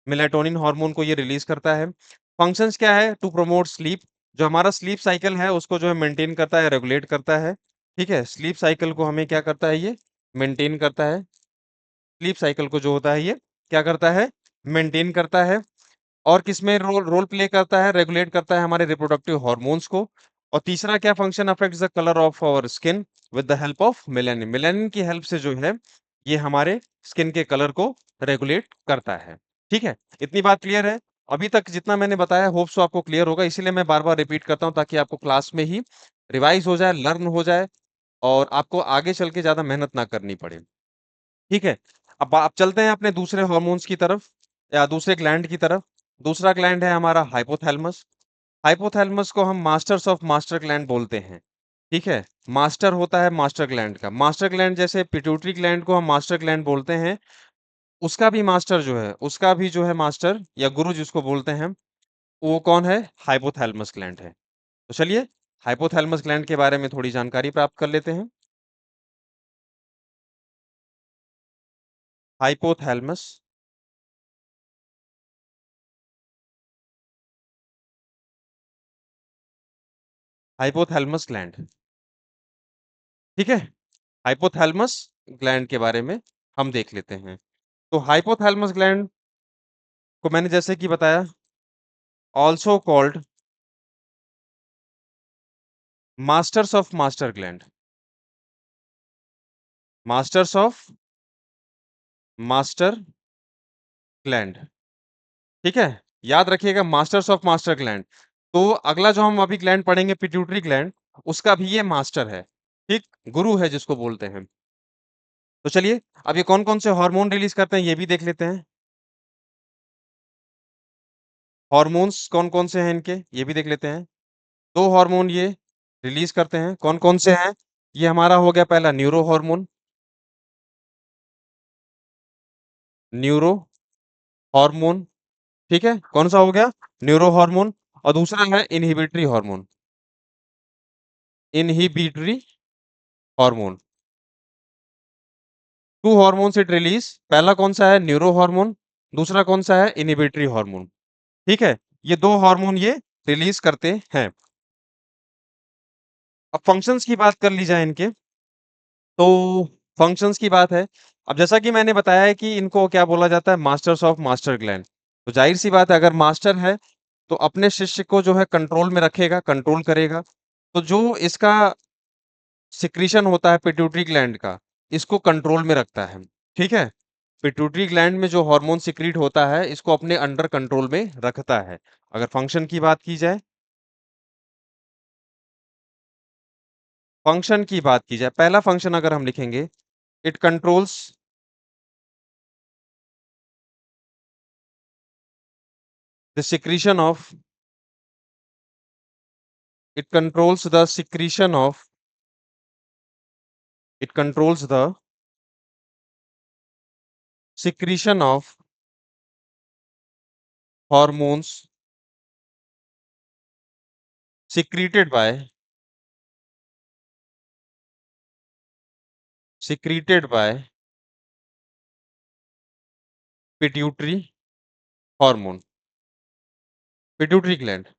मेलाटोनिन हार्मोन को ये रिलीज करता है। फंक्शंस क्या है? To promote sleep. जो हमारा स्लीप साइकिल है उसको जो है मेंटेन करता है, रेगुलेट करता है। ठीक है, स्लीप साइकिल को हमें क्या करता है? ये मेंटेन करता है। स्लीप साइकिल को जो होता है ये क्या करता है? मेंटेन करता है। और किसमें रोल रोल प्ले करता है? रेगुलेट करता है हमारे रिप्रोडक्टिव हार्मोन्स को। और तीसरा क्या function affects the colour of our skin with the help of melanin. Melanin की हेल्प से जो है ये हमारे स्किन के कलर को रेगुलेट करता है। ठीक है, इतनी बात क्लियर है? अभी तक जितना मैंने बताया होप सो आपको क्लियर होगा, इसीलिए मैं बार बार रिपीट करता हूँ ताकि आपको क्लास में ही रिवाइज हो जाए, लर्न हो जाए और आपको आगे चल के ज्यादा मेहनत ना करनी पड़े। ठीक है, अब चलते हैं अपने दूसरे हार्मोन्स की तरफ या दूसरे ग्लैंड की तरफ। दूसरा ग्लैंड है हमारा हाइपोथैलेमस। हाइपोथैलेमस को हम मास्टर्स ऑफ मास्टर ग्लैंड बोलते हैं। ठीक है, मास्टर होता है मास्टर ग्लैंड का। मास्टर ग्लैंड जैसे पिट्यूटरी ग्लैंड को हम मास्टर ग्लैंड बोलते हैं, उसका भी मास्टर जो है, उसका भी जो है मास्टर या गुरु जिसको बोलते हैं, वो कौन है? हाइपोथैलेमस ग्लैंड है। तो चलिए हाइपोथैलेमस ग्लैंड के बारे में थोड़ी जानकारी प्राप्त कर लेते हैं। Hypothalamus, hypothalamus gland. ठीक है, हाइपोथैलेमस ग्लैंड के बारे में हम देख लेते हैं। तो हाइपोथैलेमस ग्लैंड को मैंने जैसे कि बताया, also called masters of master gland. Masters of master gland. ठीक है, याद रखिएगा मास्टर्स ऑफ मास्टर ग्लैंड। तो अगला जो हम अभी ग्लैंड पढ़ेंगे पिट्यूटरी ग्लैंड, उसका भी ये मास्टर है। ठीक, गुरु है जिसको बोलते हैं। तो चलिए अब ये कौन कौन से हार्मोन रिलीज करते हैं ये भी देख लेते हैं। हॉर्मोन्स कौन कौन से हैं इनके ये भी देख लेते हैं। दो हार्मोन ये रिलीज करते हैं, कौन कौन से हैं? ये हमारा हो गया पहला न्यूरो हार्मोन, न्यूरो हार्मोन। ठीक है, कौन सा हो गया? Neuro hormone. और दूसरा है inhibitory hormone, inhibitory hormone. To hormones it release, पहला कौन सा है? न्यूरो हार्मोन, दूसरा कौन सा है? Inhibitory hormone. ठीक है, ये दो हार्मोन ये रिलीज करते हैं। अब फंक्शंस की बात कर ली जाए इनके, तो फंक्शंस की बात है। अब जैसा कि मैंने बताया है कि इनको क्या बोला जाता है? Masters of master gland. तो जाहिर सी बात है अगर मास्टर है तो अपने शिष्य को जो है कंट्रोल में रखेगा, कंट्रोल करेगा। तो जो इसका सिक्रीशन होता है पिट्यूटरी ग्लैंड का, इसको कंट्रोल में रखता है। ठीक है, पिट्यूटरी ग्लैंड में जो हार्मोन सिक्रीट होता है इसको अपने अंडर कंट्रोल में रखता है। अगर फंक्शन की बात की जाए, फंक्शन की बात की जाए, पहला फंक्शन अगर हम लिखेंगे, it controls the secretion of, it controls the secretion of, it controls the secretion of hormones secreted by, secreted by pituitary hormone, pituitary gland।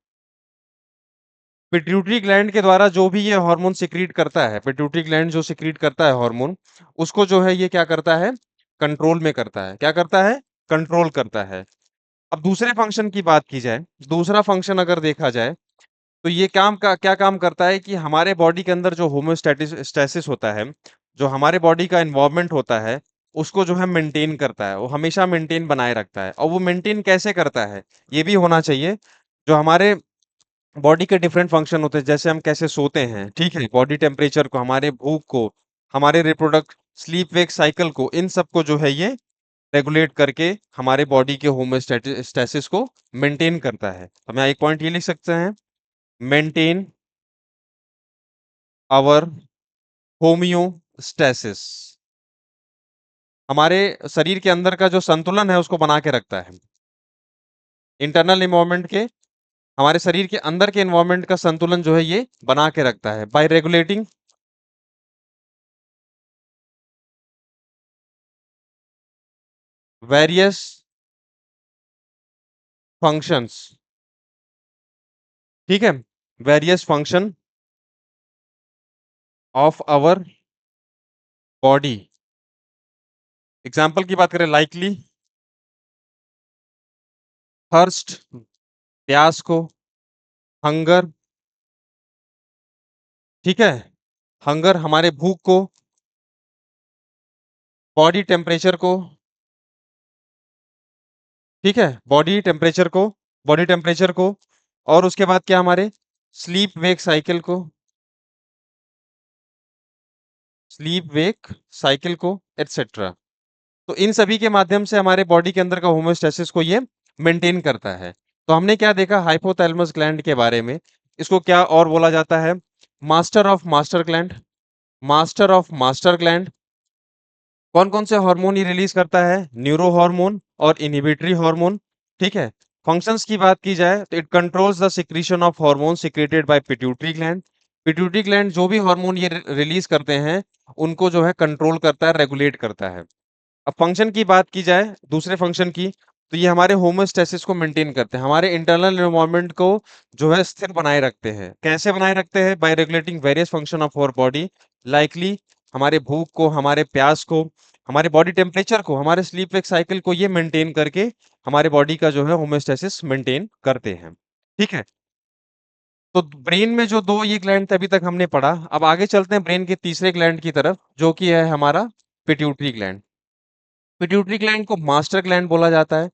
Pituitary gland के द्वारा जो भी ये हार्मोन सिक्रीट करता है, पिट्यूटरी ग्लैंड जो सिक्रीट करता है हार्मोन, उसको जो है ये क्या करता है? कंट्रोल में करता है। क्या करता है? कंट्रोल करता है। अब दूसरे फंक्शन की बात की जाए, दूसरा फंक्शन अगर देखा जाए, तो ये काम का क्या काम करता है कि हमारे बॉडी के अंदर जो होमोस्टैटिस स्टैसिस होता है, जो हमारे बॉडी का एनवायरनमेंट होता है, उसको जो है मेंटेन करता है, वो हमेशा मेंटेन बनाए रखता है। और वो मेंटेन कैसे करता है ये भी होना चाहिए। जो हमारे बॉडी के डिफरेंट फंक्शन होते हैं, जैसे हम कैसे सोते हैं, ठीक है, बॉडी टेम्परेचर को, हमारे भूख को, हमारे रिप्रोडक्ट स्लीप वेक साइकिल को, इन सबको जो है ये रेगुलेट करके हमारे बॉडी के होमोस्टैसिस को मेंटेन करता है। तो हम यहाँ एक पॉइंट ये लिख सकते हैं, मेंटेन आवर होमियोस्टैसिस। हमारे शरीर के अंदर का जो संतुलन है उसको बना के रखता है। इंटरनल एनवायरनमेंट के, हमारे शरीर के अंदर के एनवायरनमेंट का संतुलन जो है ये बना के रखता है बाय रेगुलेटिंग, वेरियस फंक्शंस, ठीक है, various function of our body. Example की बात करें, लाइकली, थर्स्ट, प्यास को, हंगर, ठीक है, हंगर हमारे भूख को, बॉडी टेम्परेचर को, ठीक है, बॉडी टेम्परेचर को, और उसके बाद क्या हमारे स्लीप वेक साइकिल को, स्लीप वेक साइकिल को, एटसेट्रा। तो इन सभी के माध्यम से हमारे बॉडी के अंदर का होमोस्टेसिस को ये मेंटेन करता है। तो हमने क्या देखा हाइपोथैलेमस ग्लैंड के बारे में, इसको क्या और बोला जाता है, master of master gland, master of master gland. कौन कौन से हार्मोन ये रिलीज करता है, न्यूरो हार्मोन और इनहिबिटरी हार्मोन, ठीक है। फंक्शंस की बात की जाए तो it controls the secretion of hormone secreted by pituitary gland. Pituitary gland जो भी हार्मोन ये रिलीज करते हैं उनको जो है कंट्रोल करता है, रेगुलेट करता है। अब फंक्शन की बात की जाए, दूसरे फंक्शन की, तो ये हमारे होमोस्टेसिस को मेंटेन करते हैं, हमारे इंटरनल एनवायरनमेंट को जो है स्थिर बनाए रखते हैं। कैसे बनाए रखते हैं, by regulating various function of our body, likely हमारे भूख को, हमारे प्यास को, हमारे बॉडी टेम्परेचर को, हमारे स्लीप वेक साइकिल को ये मेंटेन करके हमारे बॉडी का जो है होमोस्टेसिस मेंटेन करते हैं, ठीक है। तो ब्रेन में जो दो ये ग्लैंड थे अभी तक हमने पढ़ा, अब आगे चलते हैं ब्रेन के तीसरे ग्लैंड की तरफ, जो कि है हमारा पिट्यूटरी ग्लैंड। पिट्यूटरी ग्लैंड को मास्टर ग्लैंड बोला जाता है।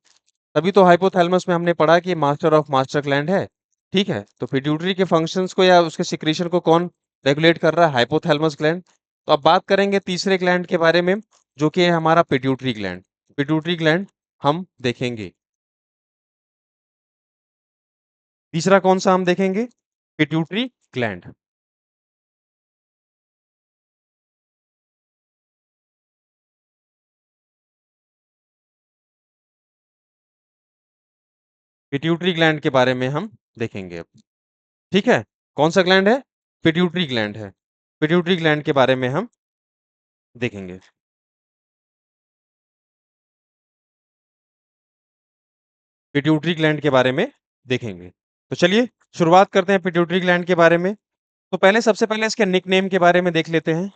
तभी तो हाइपोथैलेमस में हमने पढ़ा कि मास्टर ऑफ मास्टर ग्लैंड है, ठीक है। तो पिट्यूटरी के फंक्शंस को या उसके सिक्रीशन को कौन रेगुलेट कर रहा है, हाइपोथैलेमस ग्लैंड। तो अब बात करेंगे तीसरे ग्लैंड के बारे में, जो कि है हमारा पिट्यूटरी ग्लैंड। पिट्यूटरी ग्लैंड हम देखेंगे, तीसरा कौन सा हम देखेंगे, पिट्यूटरी ग्लैंड। पिट्यूटरी ग्लैंड के बारे में हम देखेंगे अब, ठीक है। कौन सा ग्लैंड है, पिट्यूटरी ग्लैंड है। पिट्यूटरी ग्लैंड के बारे में हम देखेंगे। पिट्यूटरी ग्लैंड के बारे में देखेंगे। तो चलिए शुरुआत करते हैं पिट्यूटरी ग्लैंड के बारे में। तो पहले सबसे पहले इसके निक नेम के बारे में देख लेते हैं।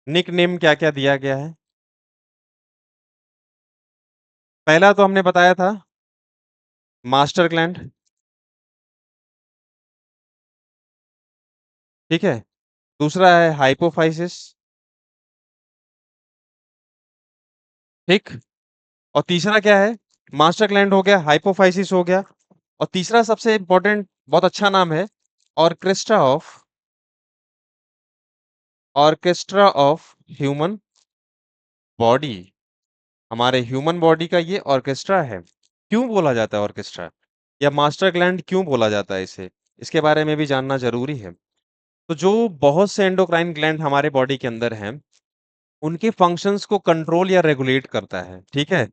निक नेम क्या-क्या दिया गया है। पहला तो हमने बताया था मास्टर ग्लैंड, ठीक है। दूसरा है हाइपोफाइसिस, ठीक। और तीसरा क्या है, मास्टर ग्लैंड हो गया, हाइपोफाइसिस हो गया, और तीसरा सबसे इंपॉर्टेंट बहुत अच्छा नाम है, ऑर्केस्ट्रा ऑफ ह्यूमन बॉडी। हमारे ह्यूमन बॉडी का ये ऑर्केस्ट्रा है। क्यों बोला जाता है ऑर्केस्ट्रा, या मास्टर ग्लैंड क्यों बोला जाता है इसे, इसके बारे में भी जानना जरूरी है। तो जो बहुत से एंडोक्राइन ग्लैंड हमारे बॉडी के अंदर हैं, उनके फंक्शंस को कंट्रोल या रेगुलेट करता है, ठीक है।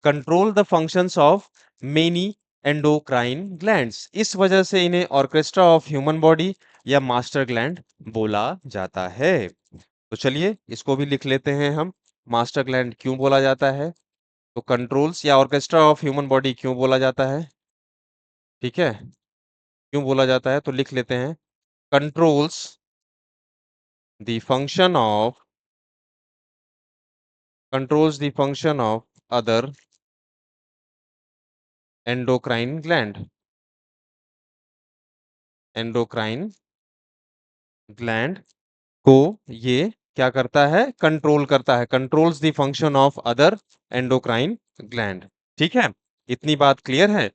Control the functions of many endocrine glands, इस वजह से इन्हें ऑर्केस्ट्रा ऑफ ह्यूमन बॉडी या मास्टर ग्लैंड बोला जाता है। तो चलिए इसको भी लिख लेते हैं हम, मास्टर ग्लैंड क्यों बोला जाता है, तो कंट्रोल्स या ऑर्केस्ट्रा ऑफ ह्यूमन बॉडी क्यों बोला जाता है, ठीक है। क्यों बोला जाता है तो लिख लेते हैं, controls the function of, controls the function of other endocrine gland, endocrine gland को ये क्या करता है, कंट्रोल करता है, controls the function of other endocrine gland, ठीक है। इतनी बात क्लियर है।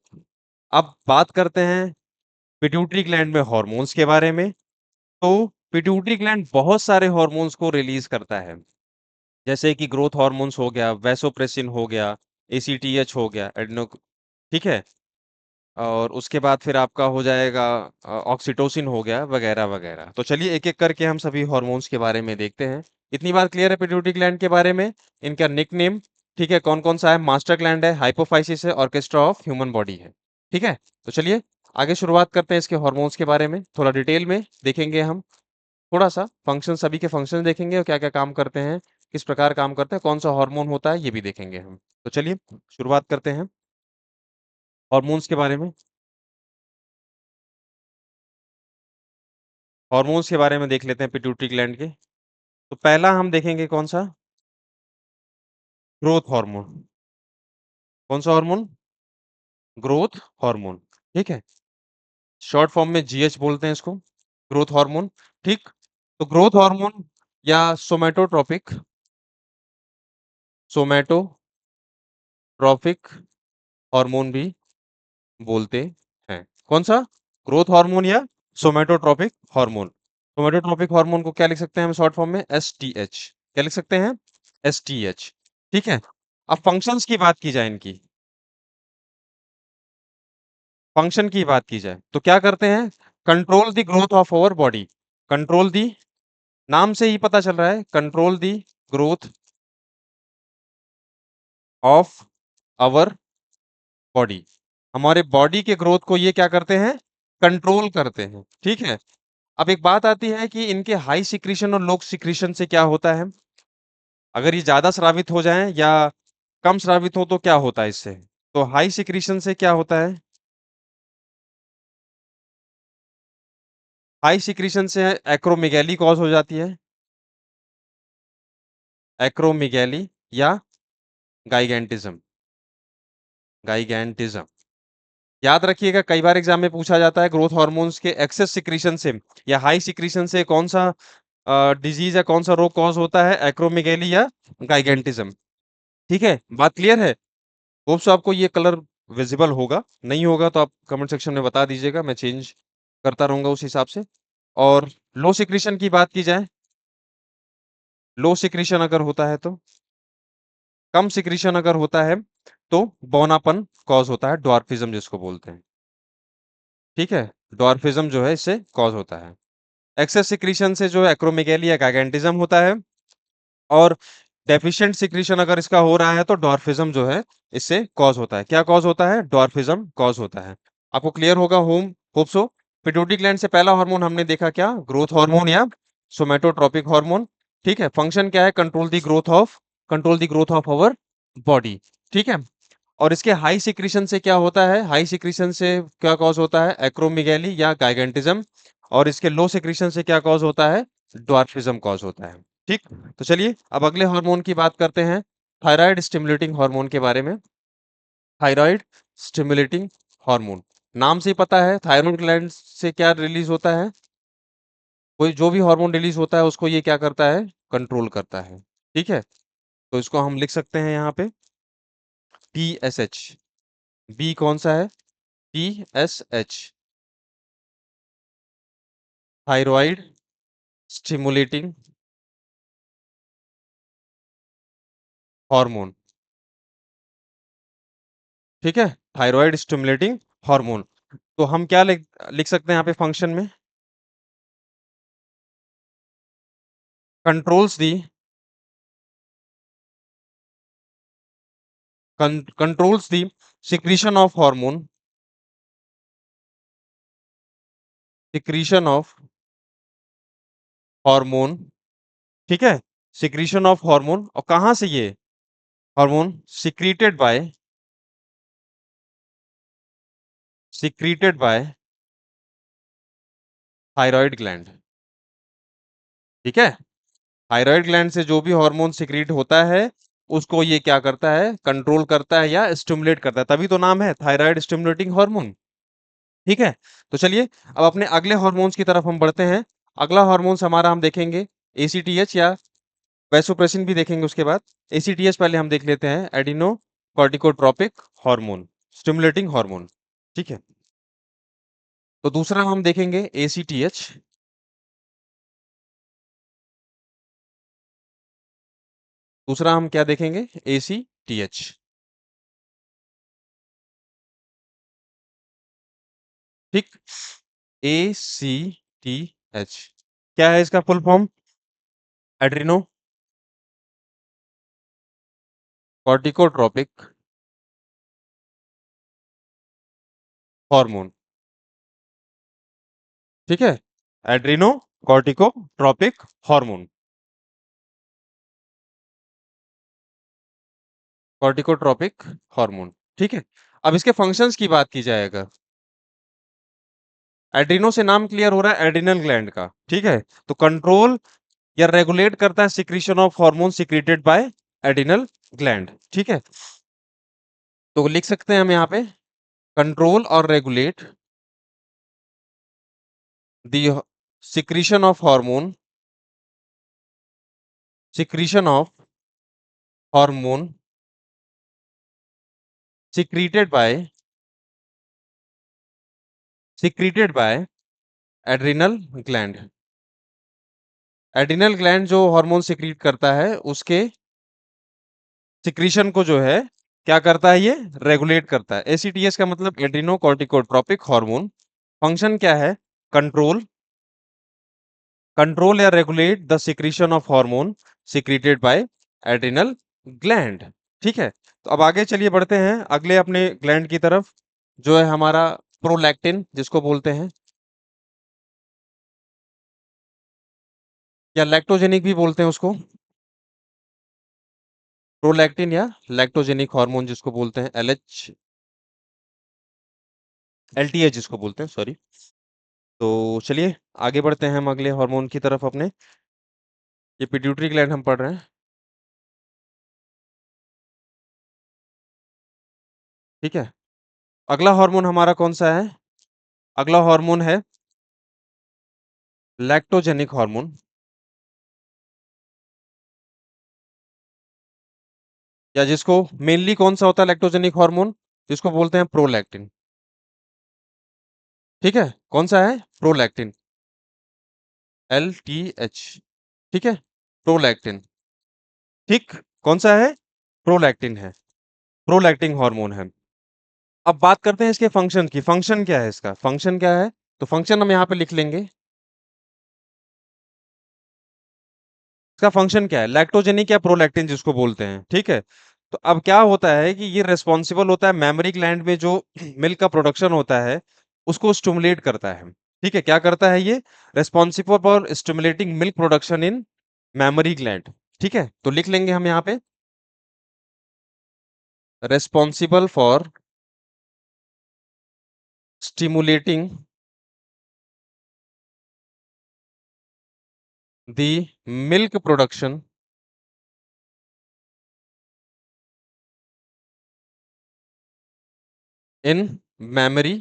अब बात करते हैं पिट्यूटरी ग्लैंड में हार्मोन्स के बारे में। तो पिट्यूटरी ग्लैंड बहुत सारे हार्मोन्स को रिलीज करता है, जैसे कि ग्रोथ हार्मोन्स हो गया, वैसोप्रेसिन हो गया, एसीटीएच हो गया, एडनो, ठीक है। और उसके बाद फिर आपका हो जाएगा ऑक्सीटोसिन हो गया, वगैरह वगैरह। तो चलिए एक एक करके हम सभी हॉर्मोन्स के बारे में देखते हैं। इतनी बात क्लियर है पिट्यूटरी ग्लैंड के बारे में, इनका निक नेम, ठीक है, कौन कौन सा है, मास्टर ग्लैंड है, हाइपोफाइसिस है, ऑर्केस्ट्रा ऑफ ह्यूमन बॉडी है, ठीक है। तो चलिए आगे शुरुआत करते हैं इसके हॉर्मोन्स के बारे में, थोड़ा डिटेल में देखेंगे हम, थोड़ा सा फंक्शन, सभी के फंक्शन देखेंगे और क्या क्या काम करते हैं, किस प्रकार काम करता है, कौन-सा हार्मोन होता है, ये भी देखेंगे हम। तो चलिए शुरुआत करते हैं हार्मोन्स के बारे में। हार्मोन्स के बारे में देख लेते हैं पिट्यूटरी ग्लैंड के। तो पहला हम देखेंगे कौन-सा? Growth hormone. कौन-सा हार्मोन? ग्रोथ हार्मोन, ठीक है? शॉर्ट फॉर्म में जीएच बोलते हैं इसको, ग्रोथ हार्मोन, ठीक? तो ग्रोथ हार्मोन या सोमैटोट्रोपिक हार्मोन भी बोलते हैं। कौन-सा? ग्रोथ हार्मोन या सोमैटोट्रोपिक हार्मोन। सोमैटोट्रोपिक हार्मोन को क्या लिख सकते हैं हम शॉर्ट फॉर्म में? एसटीएच। क्या लिख सकते हैं? एसटीएच, ठीक है? अब फंक्शंस की बात की जाए इनकी, फंक्शन की बात की जाए, तो क्या करते हैं? Control the growth of our body. Control the, नाम से ही पता चल रहा है, control the growth of our body. हमारे बॉडी के ग्रोथ को ये क्या करते हैं? कंट्रोल करते हैं, ठीक है? अब एक बात आती है कि इनके हाई सिक्रीशन और लो सिक्रीशन से क्या होता है? अगर ये ज़्यादा स्रावित हो जाएँ या कम स्रावित हो तो क्या होता है इससे? तो हाई सिक्रीशन से क्या होता है? हाई सिक्रीशन से एक्रोमेगैली कॉज़ हो जाती है, एक्रोमेगैली या गाइगैंटिज़्म, गाइगैंटिज़्म। याद रखिएगा कई बार एग्ज़ाम में पूछा जाता है ग्रोथ हार्मोन्स के एक्सेस सिक्रीशन से या हाई सिक्रीशन से कौन-सा डिज़ीज़ या कौन-सा रोग कॉज़ होता है? एक्रोमेगैली या गाइगैंटिज़्म, ठीक है? बात क्लियर है? होप सो आपको ये कलर विज़िबल होगा, नहीं होगा तो आप कमेंट सेक्शन में बता दीजिएगा, मैं चेंज करता रहूँगा उस हिसाब से। और लो सिक्रीशन की बात की जाए, लो सिक्रीशन अगर होता है तो, कम सिक्रीशन अगर होता है, तो बौनापन कॉज़ होता है, ड्वार्फिज़्म जिसको बोलते हैं, ठीक है? ड्वार्फिज़्म जो है इससे कॉज़ होता है। एक्सेस सिक्रीशन से जो है एक्रोमेगैली या गाइगैंटिज़्म होता है और डेफिशिएंट सिक्रीशन अगर इसका हो रहा है तो डॉर्फिज्म जो है इससे कॉज होता है। क्या कॉज होता है? डॉर्फिज्म कॉज होता है। आपको क्लियर होगा होप सो। पिट्यूटरी ग्लैंड से पहला हार्मोन हमने देखा क्या? ग्रोथ हार्मोन या सोमैटोट्रोपिक हार्मोन, ठीक है? फंक्शन क्या है? Control the growth of our body, ठीक है? और इसके हाई सिक्रीशन से क्या होता है? हाई सिक्रीशन से क्या कॉज होता है? एक्रोमेगैली या गाइगेंटिज्म। और इसके लो सिक्रीशन से क्या कॉज होता है? ड्वार्फिज्म कॉज होता है, ठीक? तो चलिए अब अगले हार्मोन की बात करते हैं, थायराइड स्टिमुलेटिंग हार्मोन के बारे में। थायराइड स्टिमुलेटिंग हार्मोन, नाम से ही पता है थायराइड ग्लैंड से क्या रिलीज होता है? कोई जो भी हार्मोन रिलीज होता है उसको ये क्या करता है? कंट्रोल करता है, ठीक है? तो इसको हम लिख सकते हैं यहाँ पे TSH। बी कौन सा है? TSH, थायराइड स्टिमुलेटिंग हार्मोन, ठीक है? Thyroid stimulating hormone. तो हम क्या लिख लिख सकते हैं यहाँ पे फंक्शन में? Controls the, controls the secretion of hormone, secretion of hormone, ठीक है? सिक्रीशन ऑफ हार्मोन, और कहाँ से ये hormone? Secreted by thyroid gland, ठीक है? थायराइड ग्लैंड से जो भी हार्मोन सिक्रीट होता है उसको ये क्या करता है? कंट्रोल करता है या स्टिमुलेट करता है, तभी तो नाम है थायराइड स्टिमुलेटिंग हार्मोन, ठीक है? तो चलिए अब अपने अगले हार्मोन्स की तरफ हम बढ़ते हैं। अगला हार्मोन्स हमारा हम देखेंगे एसीटीएच या वैसोप्रेसिन भी देखेंगे उसके बाद। एसीटीएच पहले हम देख लेते हैं, एडिनो कॉर्टिकोट्रोपिक हार्मोन, स्टिमुलेटिंग हार्मोन, ठीक है? तो दूसरा हम देखेंगे एसीटीएच। दूसरा हम क्या देखेंगे? एसीटीएच, ठीक? एसीटीएच क्या है इसका फुल फॉर्म? एड्रिनो कॉर्टिकोट्रोपिक हार्मोन, ठीक है? एड्रिनो कॉर्टिकोट्रोपिक हार्मोन, कॉर्टिकोट्रोपिक हार्मोन, ठीक है। अब इसके फंक्शंस की बात की जाए अगर, एड्रिनो से नाम क्लियर हो रहा है एड्रिनल ग्लैंड का, ठीक है। तो कंट्रोल या रेगुलेट करता है secretion of hormone secreted by adrenal gland, ठीक है। तो लिख सकते हैं हम यहाँ पे कंट्रोल और regulate the secretion of hormone, secretion of hormone secreted by, secreted by adrenal gland. Adrenal gland जो हार्मोन सिक्रीट करता है उसके सिक्रीशन को जो है क्या करता है, ये रेगुलेट करता है। एसीटीएस का मतलब एड्रिनो कॉर्टिकोट्रोपिक हार्मोन। फंक्शन क्या है, कंट्रोल, कंट्रोल या regulate the secretion of hormone secreted by adrenal gland, ठीक है। तो अब आगे चलिए बढ़ते हैं अगले अपने ग्लैंड की तरफ, जो है हमारा प्रोलैक्टिन जिसको बोलते हैं, या लैक्टोजेनिक भी बोलते हैं उसको, प्रोलैक्टिन या लैक्टोजेनिक हार्मोन जिसको बोलते हैं, एलएच, एलटीएच जिसको बोलते हैं, सॉरी। तो चलिए आगे बढ़ते हैं हम अगले हार्मोन की तरफ अपने। ये पिट्यूटरी ग्लैंड हम पढ़ रहे हैं, ठीक है। अगला हार्मोन हमारा कौन सा है, अगला हार्मोन है लैक्टोजेनिक हार्मोन, या जिसको मेनली कौन सा होता है लैक्टोजेनिक हार्मोन, जिसको बोलते हैं प्रोलैक्टिन, ठीक है। कौन सा है, प्रोलैक्टिन, एल टी एच, ठीक है, प्रोलैक्टिन, ठीक। कौन सा है, प्रोलैक्टिन है, प्रोलैक्टिन हार्मोन है। अब बात करते हैं इसके फंक्शन की, फंक्शन क्या है इसका, फंक्शन क्या है, तो फंक्शन हम यहाँ पे लिख लेंगे। इसका फंक्शन क्या है, लैक्टोजेनिक या प्रोलैक्टिन जिसको बोलते हैं, ठीक है। तो अब क्या होता है कि ये रिस्पॉन्सिबल होता है मैमरी ग्लैंड में जो मिल्क का प्रोडक्शन होता है उसको स्टिमुलेट करता है, ठीक है। क्या करता है ये, responsible for stimulating milk production in mammary gland, ठीक है। तो लिख लेंगे हम यहाँ पे responsible for stimulating the milk production in mammary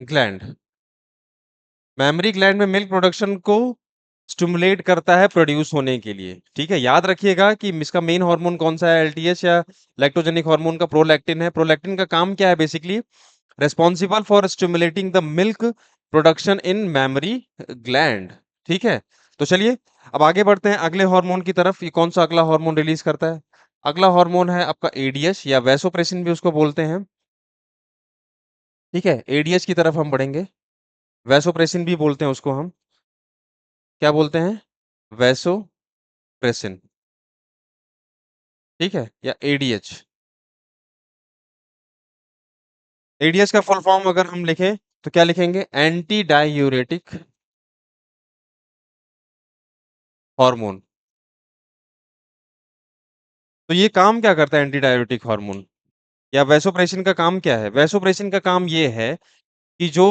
gland, memory gland में मिल्क प्रोडक्शन को स्टिमुलेट करता है प्रोड्यूस होने के लिए, ठीक है। याद रखिएगा कि इसका मेन हार्मोन कौन सा है, एलटीएच या लैक्टोजेनिक हार्मोन का प्रोलैक्टिन है। प्रोलैक्टिन का काम क्या है, basically responsible for stimulating the milk production in memory gland, ठीक है। तो चलिए अब आगे बढ़ते हैं अगले हार्मोन की तरफ। ये कौन सा अगला हार्मोन रिलीज करता है, अगला हार्मोन है आपका एडीएच या वैसोप्रेसिन भी उसको बोलते हैं, ठीक है। एडीएच की तरफ हम बढ़ेंगे, वैसोप्रेसिन भी बोलते हैं उसको हम, क्या बोलते हैं, वैसोप्रेसिन, ठीक है, या एडीएच। एडीएच का फुल फॉर्म अगर हम लिखें तो क्या लिखेंगे, एंटी डायूरेटिक हार्मोन। तो ये काम क्या करता है एंटी डायूरेटिक हार्मोन, या वैसोप्रेसिन का काम क्या है, वैसोप्रेसिन का काम ये है कि जो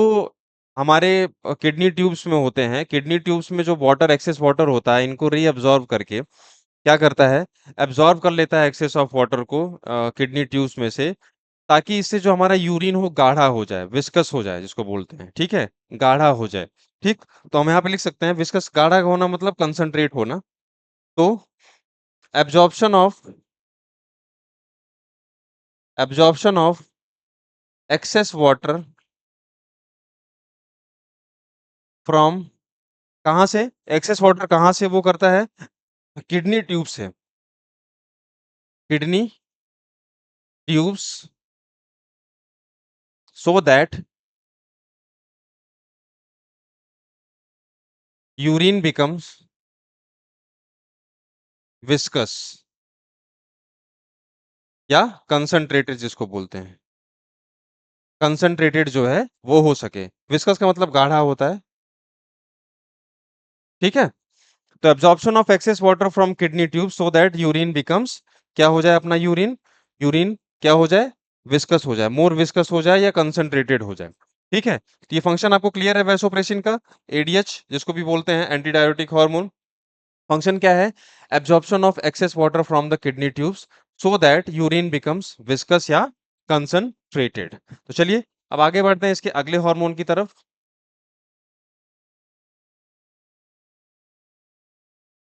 हमारे किडनी ट्यूब्स में होते हैं, किडनी ट्यूब्स में जो वाटर, एक्सेस वाटर होता है, इनको रीअब्सॉर्ब करके क्या करता है, एब्सॉर्ब कर लेता है एक्सेस ऑफ वाटर को किडनी ट्यूब्स में से, ताकि इससे जो हमारा यूरिन हो गाढ़ा हो जाए, विस्कस हो जाए जिसको बोलते हैं, ठीक है, गाढ़ा हो जाए, ठीक। तो हम यहाँ पे लिख सकते हैं विस्कस, गाढ़ा होना मतलब कंसंट्रेट होना। तो absorption of, absorption of excess water from, कहाँ से, एक्सेस वाटर कहाँ से वो करता है, किडनी ट्यूब से, kidney tubes, so that urine becomes viscous, या कंसंट्रेटेड जिसको बोलते हैं, कंसंट्रेटेड जो है वो हो सके, विस्कस का मतलब गाढ़ा होता है, ठीक है। तो absorption of excess water from kidney tube so that urine becomes, क्या हो जाए अपना यूरिन, यूरिन क्या हो जाए, विस्कस हो जाए, मोर विस्कस हो जाए या कंसंट्रेटेड हो जाए। ठीक है, तो ये फंक्शन आपको क्लियर है वैसोप्रेसिन का। एडीएच जिसको भी बोलते हैं एंटी डायरेटिक हार्मोन, फंक्शन क्या है, absorption of excess water from the kidney tubes so that urine becomes viscous या कंसंट्रेटेड। तो चलिए अब आगे बढ़ते हैं इसके अगले हार्मोन की तरफ।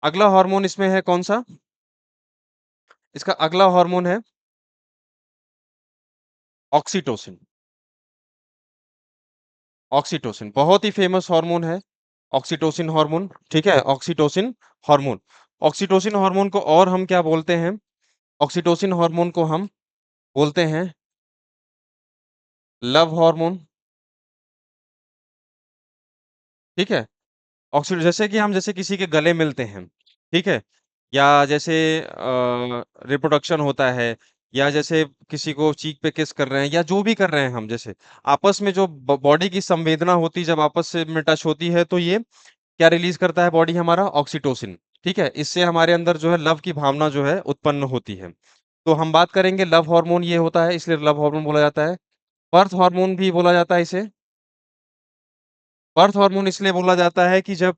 अगला हार्मोन इसमें है कौन सा, इसका अगला हार्मोन है ऑक्सीटोसिन। ऑक्सीटोसिन बहुत ही फेमस हार्मोन है, ऑक्सीटोसिन हार्मोन। ठीक है, ऑक्सीटोसिन हार्मोन, ऑक्सीटोसिन हार्मोन को और हम क्या बोलते हैं, ऑक्सीटोसिन हार्मोन को हम बोलते हैं लव हार्मोन। ठीक है, ऑक्सीटो जैसे कि हम जैसे किसी के गले मिलते हैं, ठीक है, या जैसे रिप्रोडक्शन होता है, या जैसे किसी को चीक पे किस कर रहे हैं या जो भी कर रहे हैं हम, जैसे आपस में जो बॉडी की संवेदना होती है जब आपस से में टच होती है तो ये क्या रिलीज करता है बॉडी हमारा, ऑक्सीटोसिन। ठीक है, इससे हमारे अंदर जो है लव की भावना जो है उत्पन्न होती है। तो हम बात करेंगे लव हार्मोन ये होता है, इसलिए लव हार्मोन बोला जाता है। बर्थ हार्मोन भी बोला जाता है इसे, बर्थ हार्मोन इसलिए बोला जाता है कि जब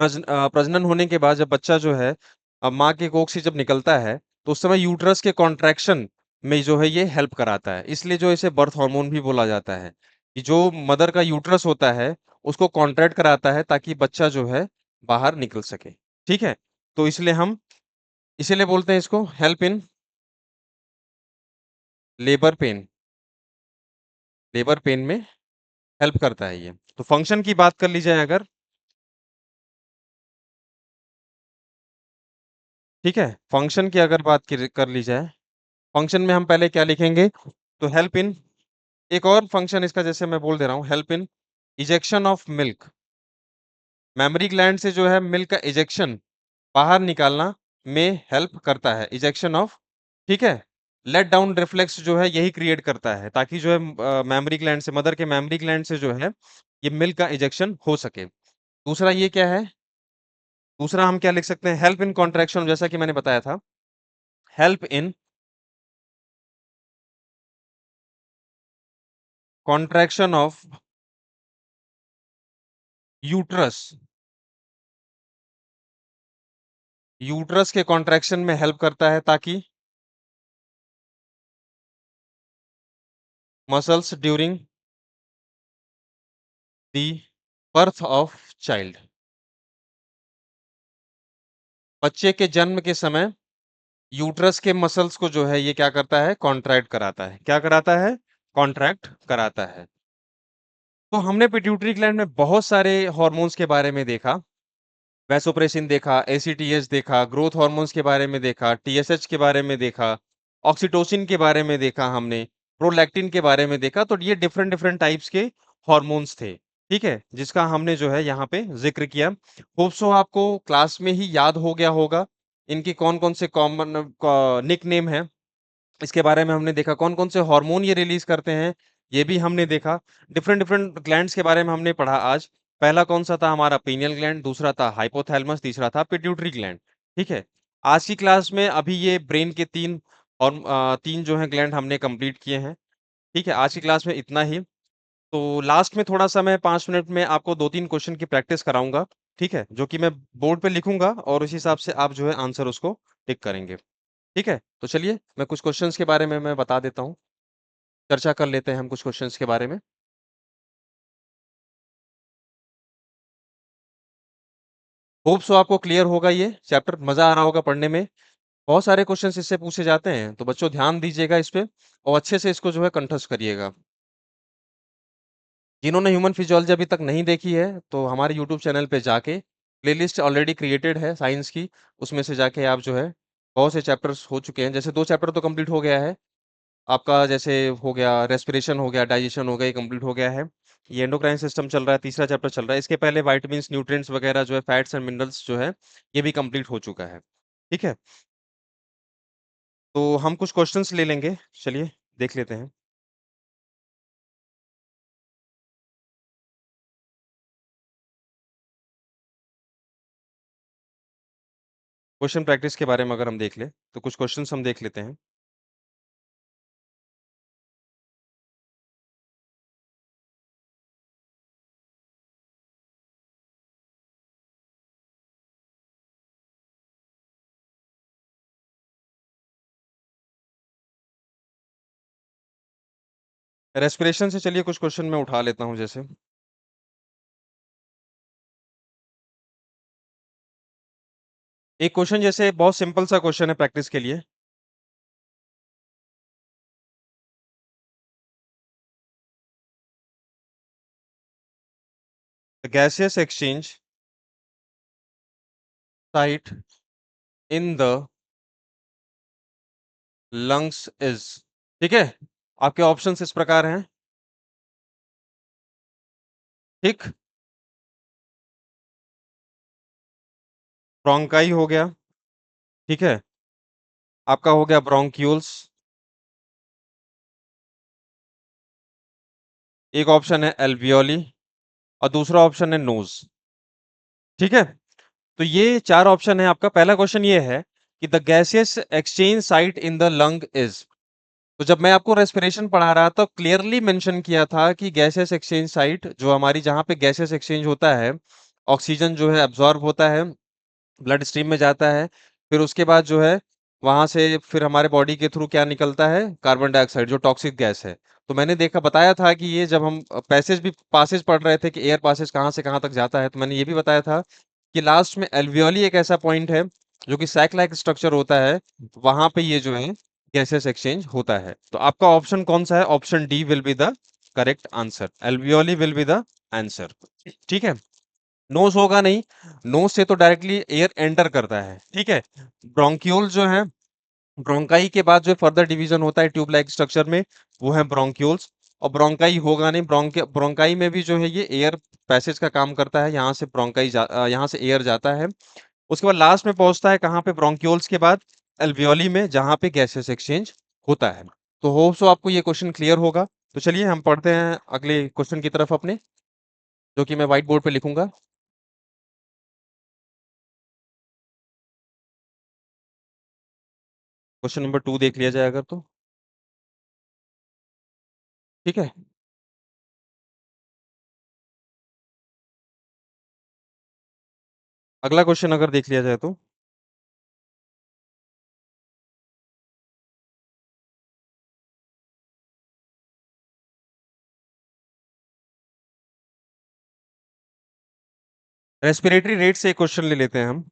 प्रजनन होने के बाद जब बच्चा जो है माँ के कोख से जब निकलता है तो उस समय यूट्रस के कॉन्ट्रैक्शन में जो है ये हेल्प कराता है, इसलिए जो इसे बर्थ हार्मोन भी बोला जाता है कि जो मदर का यूट्रस होता है उसको कॉन्ट्रैक्ट कराता है ताकि बच्चा जो है बाहर निकल सके। ठीक है, तो इसलिए हम इसीलिए बोलते हैं इसको help in labour pain, labour pain में हेल्प करता है ये। तो फंक्शन की बात कर ली जाए अगर, ठीक है, फंक्शन की अगर बात कर ली जाए, फंक्शन में हम पहले क्या लिखेंगे, तो हेल्प इन, एक और फंक्शन इसका जैसे मैं बोल दे रहा हूँ, help in ejection of milk, mammary gland से जो है मिल्क का इजेक्शन बाहर निकालना में हेल्प करता है, इजेक्शन ऑफ। ठीक है, लेट डाउन रिफ्लेक्स जो है यही क्रिएट करता है ताकि जो है मेमरी ग्लैंड से, मदर के मेमरी ग्लैंड से जो है ये मिल्क का इजेक्शन हो सके। दूसरा ये क्या है, दूसरा हम क्या लिख सकते हैं, हेल्प इन कॉन्ट्रैक्शन, जैसा कि मैंने बताया था, help in contraction of uterus, uterus के कॉन्ट्रैक्शन में हेल्प करता है ताकि muscles during the birth of child, बच्चे के जन्म के समय यूट्रस के मसल्स को जो है ये क्या करता है, कॉन्ट्रैक्ट कराता है, क्या कराता है, कॉन्ट्रैक्ट कराता है। तो हमने पिट्यूटरी ग्लैंड में बहुत सारे हॉर्मोन्स के बारे में देखा, वैसोप्रेसिन देखा, एसीटीएच देखा, ग्रोथ हॉर्मोन्स के बारे में देखा, टीएसएच के बारे में देखा, ऑक्सीटोसिन के बारे में देखा हमने, प्रोलैक्टिन के बारे में देखा। तो ये डिफरेंट डिफरेंट टाइप्स के हॉर्मोन्स थे, ठीक है, जिसका हमने जो है यहाँ पे जिक्र किया। होप सो आपको क्लास में ही याद हो गया होगा इनके कौन कौन से कॉमन निक नेम है, इसके बारे में हमने देखा, कौन कौन से हार्मोन ये रिलीज करते हैं ये भी हमने देखा, डिफरेंट डिफरेंट ग्लैंड्स के बारे में हमने पढ़ा आज। पहला कौन सा था हमारा, पीनियल ग्लैंड, दूसरा था हाइपोथैलेमस, तीसरा था पिट्यूटरी ग्लैंड। ठीक है, आज की क्लास में अभी ये ब्रेन के तीन और तीन जो है ग्लैंड हमने कंप्लीट किए हैं। ठीक है, आज की क्लास में इतना ही। तो लास्ट में थोड़ा सा मैं 5 मिनट में आपको 2-3 क्वेश्चन की प्रैक्टिस कराऊंगा, ठीक है, जो कि मैं बोर्ड पे लिखूंगा और उस हिसाब से आप जो है आंसर उसको टिक करेंगे। ठीक है, तो चलिए मैं कुछ क्वेश्चंस के बारे में मैं बता देता हूँ, चर्चा कर लेते हैं हम कुछ क्वेश्चंस के बारे में। होप सो आपको क्लियर होगा ये चैप्टर, मजा आ रहा होगा पढ़ने में। बहुत सारे क्वेश्चंस इससे पूछे जाते हैं, तो बच्चों ध्यान दीजिएगा इस पे और अच्छे से इसको जो है कंठस्थ करिएगा। जिन्होंने ह्यूमन फिजियोलॉजी अभी तक नहीं देखी है तो हमारे यूट्यूब चैनल पे जाके, प्लेलिस्ट ऑलरेडी क्रिएटेड है साइंस की, उसमें से जाके आप जो है, बहुत से चैप्टर्स हो चुके हैं, जैसे 2 चैप्टर तो कंप्लीट हो गया है आपका, जैसे हो गया रेस्पिरेशन, हो गया डाइजेशन, हो गया, ये कंप्लीट हो गया है। ये एंडोक्राइन सिस्टम चल रहा है, तीसरा चैप्टर चल रहा है। इसके पहले विटामिन्स, न्यूट्रिएंट्स वगैरह जो है, फैट्स एंड मिनरल्स जो है, ये भी कंप्लीट हो चुका है। ठीक है, तो हम कुछ क्वेश्चंस ले लेंगे, चलिए देख लेते हैं। क्वेश्चन प्रैक्टिस के बारे में अगर हम देख लें, तो कुछ क्वेश्चंस हम देख लेते हैं। रेस्पिरेशन से चलिए कुछ क्वेश्चन मैं उठा लेता हूँ जैसे। एक क्वेश्चन जैसे बहुत सिंपल सा क्वेश्चन है प्रैक्टिस के लिए। The gaseous exchange site in the lungs is. ठीक है, आपके ऑप्शंस इस प्रकार हैं। ठीक, ब्रोंकाई हो गया। ठीक है, आपका हो गया ब्रोंक्यूल्स। एक ऑप्शन है एल्वियोली और दूसरा ऑप्शन है नोज। ठीक है, तो ये चार ऑप्शन है। आपका पहला क्वेश्चन ये है कि the gaseous exchange site in the lung is. तो जब मैं आपको रेस्पिरेशन पढ़ा रहा था, तो क्लियरली मेंशन किया था कि गैसियस एक्सचेंज साइट जो हमारी, जहां पे गैसियस एक्सचेंज होता है, ऑक्सीजन जो है एब्जॉर्ब होता है, ब्लड स्ट्रीम में जाता है, फिर उसके बाद जो है वहां से फिर हमारे बॉडी के थ्रू क्या निकलता है, कार्बन डाइऑक्साइड जो टॉक्सिक गैस है। तो मैंने देखा, बताया था कि ये जब हम पैसेज भी पासेज पढ़ रहे थे कि एयर पासेज कहाँ से कहाँ तक जाता है, तो मैंने ये भी बताया था कि लास्ट में एल्वियोली एक ऐसा पॉइंट है जो कि सैक लाइक स्ट्रक्चर होता है, वहां पे ये जो है गैसेस एक्सचेंज होता है। तो आपका ऑप्शन कौन सा है? Option D will be the correct answer. Alveoli will be the answer. ठीक है, नोज होगा नहीं, नोज से तो डायरेक्टली एयर एंटर करता है। ठीक है, ब्रोंक्यूल जो है, ब्रोंकाई के बाद जो फर्दर डिवीजन होता है ट्यूब लाइक स्ट्रक्चर में, वो है ब्रोंक्यूल्स। और ब्रोंकाई होगा नहीं, ब्रोंकाई में भी जो है ये एयर पैसेज का काम करता है, यहाँ से यहाँ से एयर जाता है। उसके बाद लास्ट में पहुंचता है कहाँ पे? ब्रोंक्यूल्स के बाद एल्वियोली में, जहाँ पे गैसेस एक्सचेंज होता है। तो होप सो आपको ये क्वेश्चन क्लियर होगा। तो चलिए हम पढ़ते हैं अगले क्वेश्चन की तरफ अपने, जो कि मैं व्हाइट बोर्ड पे लिखूंगा। क्वेश्चन नंबर 2 देख लिया जाए अगर तो। ठीक है, अगला क्वेश्चन अगर देख लिया जाए तो, रेस्पिरेटरी रेट से एक क्वेश्चन ले लेते हैं हम।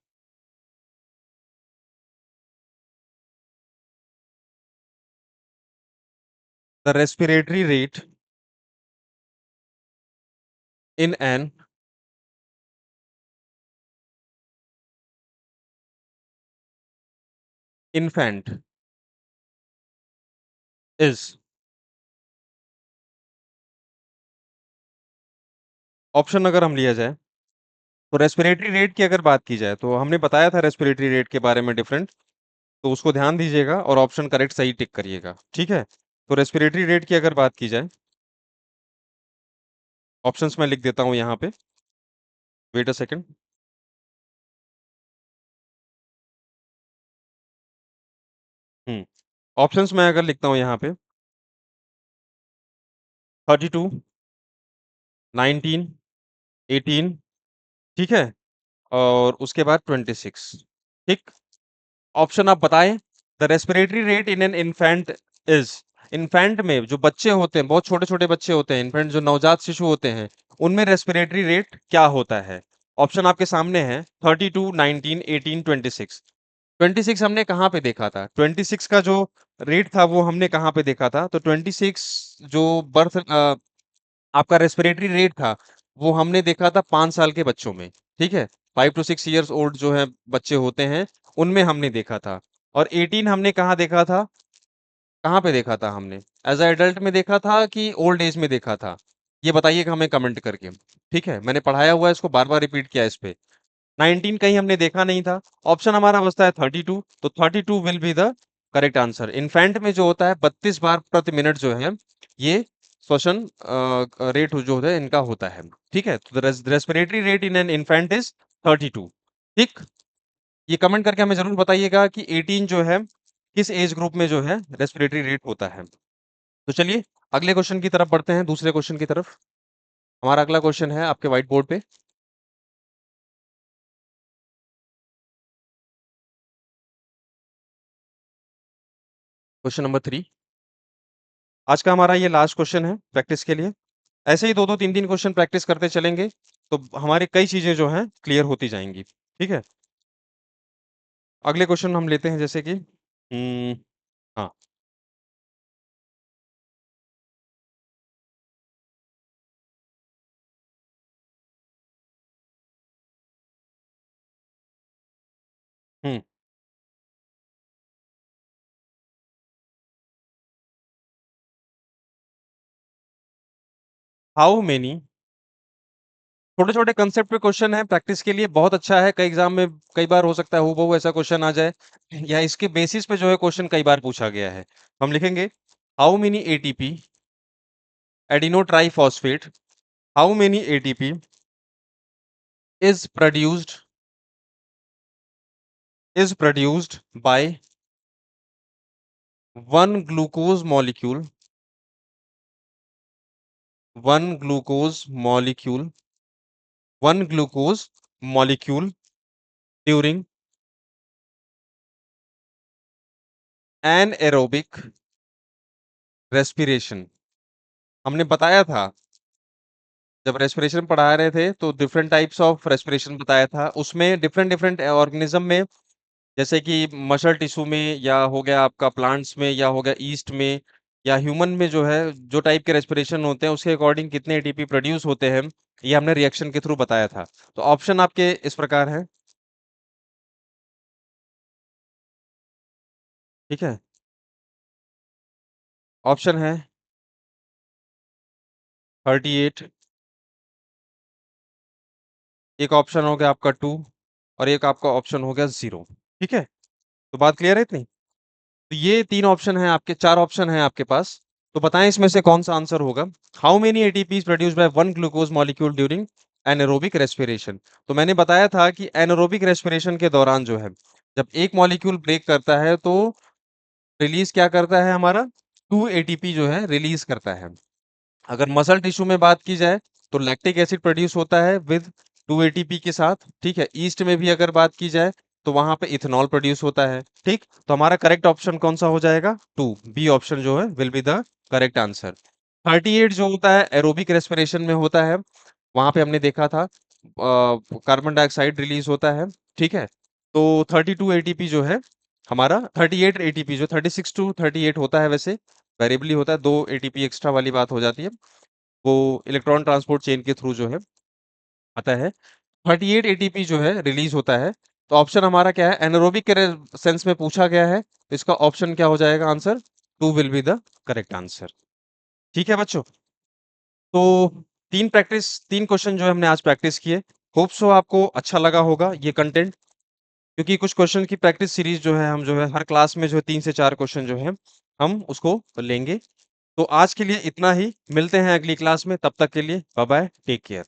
The respiratory rate in an infant is. Option अगर हम लिया जाए, तो रेस्पिरेटरी रेट की अगर बात की जाए, तो हमने बताया था रेस्पिरेटरी रेट के बारे में डिफरेंट, तो उसको ध्यान दीजिएगा और ऑप्शन करेक्ट सही टिक करिएगा। ठीक है, तो रेस्पिरेटरी रेट की अगर बात की जाए, ऑप्शंस मैं लिख देता हूं यहाँ पे। Wait a second. Hmm, options मैं अगर लिखता हूँ यहाँ पे, 32, 19, 18। ठीक है, और उसके बाद 26। ठीक, ऑप्शन आप बताएं। The respiratory rate in an infant is. Infant में जो बच्चे होते हैं, बहुत छोटे छोटे बच्चे होते हैं, इन्फेंट जो नवजात शिशु होते हैं, उनमें रेस्पिरेटरी रेट क्या होता है? ऑप्शन आपके सामने है, 32, 19, 18, 26। 26 हमने कहाँ पे देखा था? 26 का जो रेट था वो हमने कहाँ पे देखा था? तो 26 जो बर्थ आपका रेस्पिरेटरी रेट था, वो हमने देखा था 5 साल के बच्चों में। ठीक है, 5 to 6 years ओल्ड जो है बच्चे होते हैं, उनमें हमने देखा था। और 18 हमने कहाँ देखा था? कहाँ पे देखा था हमने? एज अ एडल्ट में देखा था कि ओल्ड एज में देखा था? ये बताइएगा हमें कमेंट करके। ठीक है, मैंने पढ़ाया हुआ है, इसको बार बार रिपीट किया इस पे। 19 कहीं हमने देखा नहीं था। ऑप्शन हमारा बचता है 32, तो 32 will be the correct answer. Infant में जो होता है 32 बार प्रति मिनट जो है, ये श्वसन रेट जो है इनका होता है। ठीक है, तो respiratory rate in an infant is 32। ठीक, ये कमेंट करके हमें ज़रूर बताइएगा कि 18 जो है, किस एज ग्रुप में जो है रेस्पिरेटरी रेट होता है। तो चलिए अगले क्वेश्चन की तरफ बढ़ते हैं, दूसरे क्वेश्चन की तरफ। हमारा अगला क्वेश्चन है आपके व्हाइट बोर्ड पे। Question number 3। आज का हमारा ये लास्ट क्वेश्चन है प्रैक्टिस के लिए। ऐसे ही 2-2 3-3 क्वेश्चन प्रैक्टिस करते चलेंगे, तो हमारी कई चीज़ें जो हैं क्लियर होती जाएँगी। ठीक है? अगले क्वेश्चन हम लेते हैं जैसे कि हाँ। हुँ। हाउ मेनी छोटे-छोटे कांसेप्ट पे क्वेश्चन है, प्रैक्टिस के लिए बहुत अच्छा है। कई एग्ज़ाम में कई बार हो सकता है हूबहू ऐसा क्वेश्चन आ जाए या इसके बेसिस पे जो है क्वेश्चन कई बार पूछा गया है। हम लिखेंगे how many ATP adenosine triphosphate, how many ATP is produced by 1 glucose molecule 1 glucose molecule 1 glucose molecule during anaerobic respiration. हमने बताया था जब रेस्पिरेशन पढ़ा रहे थे तो डिफरेंट टाइप्स ऑफ रेस्पिरेशन बताया था। उसमें डिफरेंट डिफरेंट ऑर्गेनिज्म में जैसे कि मसल टिश्यू में या हो गया आपका प्लांट्स में या हो गया ईस्ट में या ह्यूमन में जो है जो टाइप के रेस्पिरेशन होते हैं उसके अकॉर्डिंग कितने एटीपी प्रोड्यूस होते हैं ये हमने रिएक्शन के थ्रू बताया था। तो ऑप्शन आपके इस प्रकार है। ठीक है? ऑप्शन है 38, एक ऑप्शन हो गया आपका 2 और एक आपका ऑप्शन हो गया 0। ठीक है? तो बात क्लियर है इतनी? तो ये 3 ऑप्शन हैं आपके 4 ऑप्शन हैं आपके पास। तो बताएँ इसमें से कौन-सा आंसर होगा? How many ATPs produced by 1 glucose molecule during anaerobic respiration? तो मैंने बताया था कि एनारोबिक रेस्पिरेशन के दौरान जो है, जब एक मॉलिक्यूल ब्रेक करता है तो रिलीज़ क्या करता है हमारा? 2 एटीपी जो है रिलीज़ करता है। अगर मसल टिश्यू में बात की जाए तो लैक्टिक एसिड प्रोड्यूस होता है विद 2 एटीपी के साथ, ठीक है? ईस्ट में भी अगर बात की जाए तो वहां पे इथेनॉल प्रोड्यूस होता है। ठीक, तो हमारा करेक्ट ऑप्शन कौन सा हो जाएगा? 2 बी ऑप्शन जो है will be the correct answer. 38 जो होता है एरोबिक रेस्पिरेशन में होता है, वहां पे हमने देखा था कार्बन डाइऑक्साइड रिलीज होता है। ठीक है, तो 32 एटीपी जो है हमारा 38 एटीपी जो 36 टू 38 होता है, वैसे वेरिएबली होता है, 2 एटीपी एक्स्ट्रा वाली बात हो जाती है, वो इलेक्ट्रॉन ट्रांसपोर्ट चेन के थ्रू जो है आता है। 38 एटीपी जो है रिलीज होता है। तो ऑप्शन हमारा क्या है? एनारोबिक के सेंस में पूछा गया है, तो इसका ऑप्शन क्या हो जाएगा answer? 2 will be the correct answer. ठीक है बच्चों, तो 3 क्वेश्चन जो है हमने आज प्रैक्टिस किए। होप सो आपको अच्छा लगा होगा ये कंटेंट, क्योंकि कुछ क्वेश्चन की प्रैक्टिस सीरीज जो है हम जो है हर क्लास में जो है 3 से 4 क्वेश्चन जो है हम उसको लेंगे। तो आज के लिए इतना ही, मिलते हैं अगली क्लास में, तब तक के लिए बाय बाय, टेक केयर।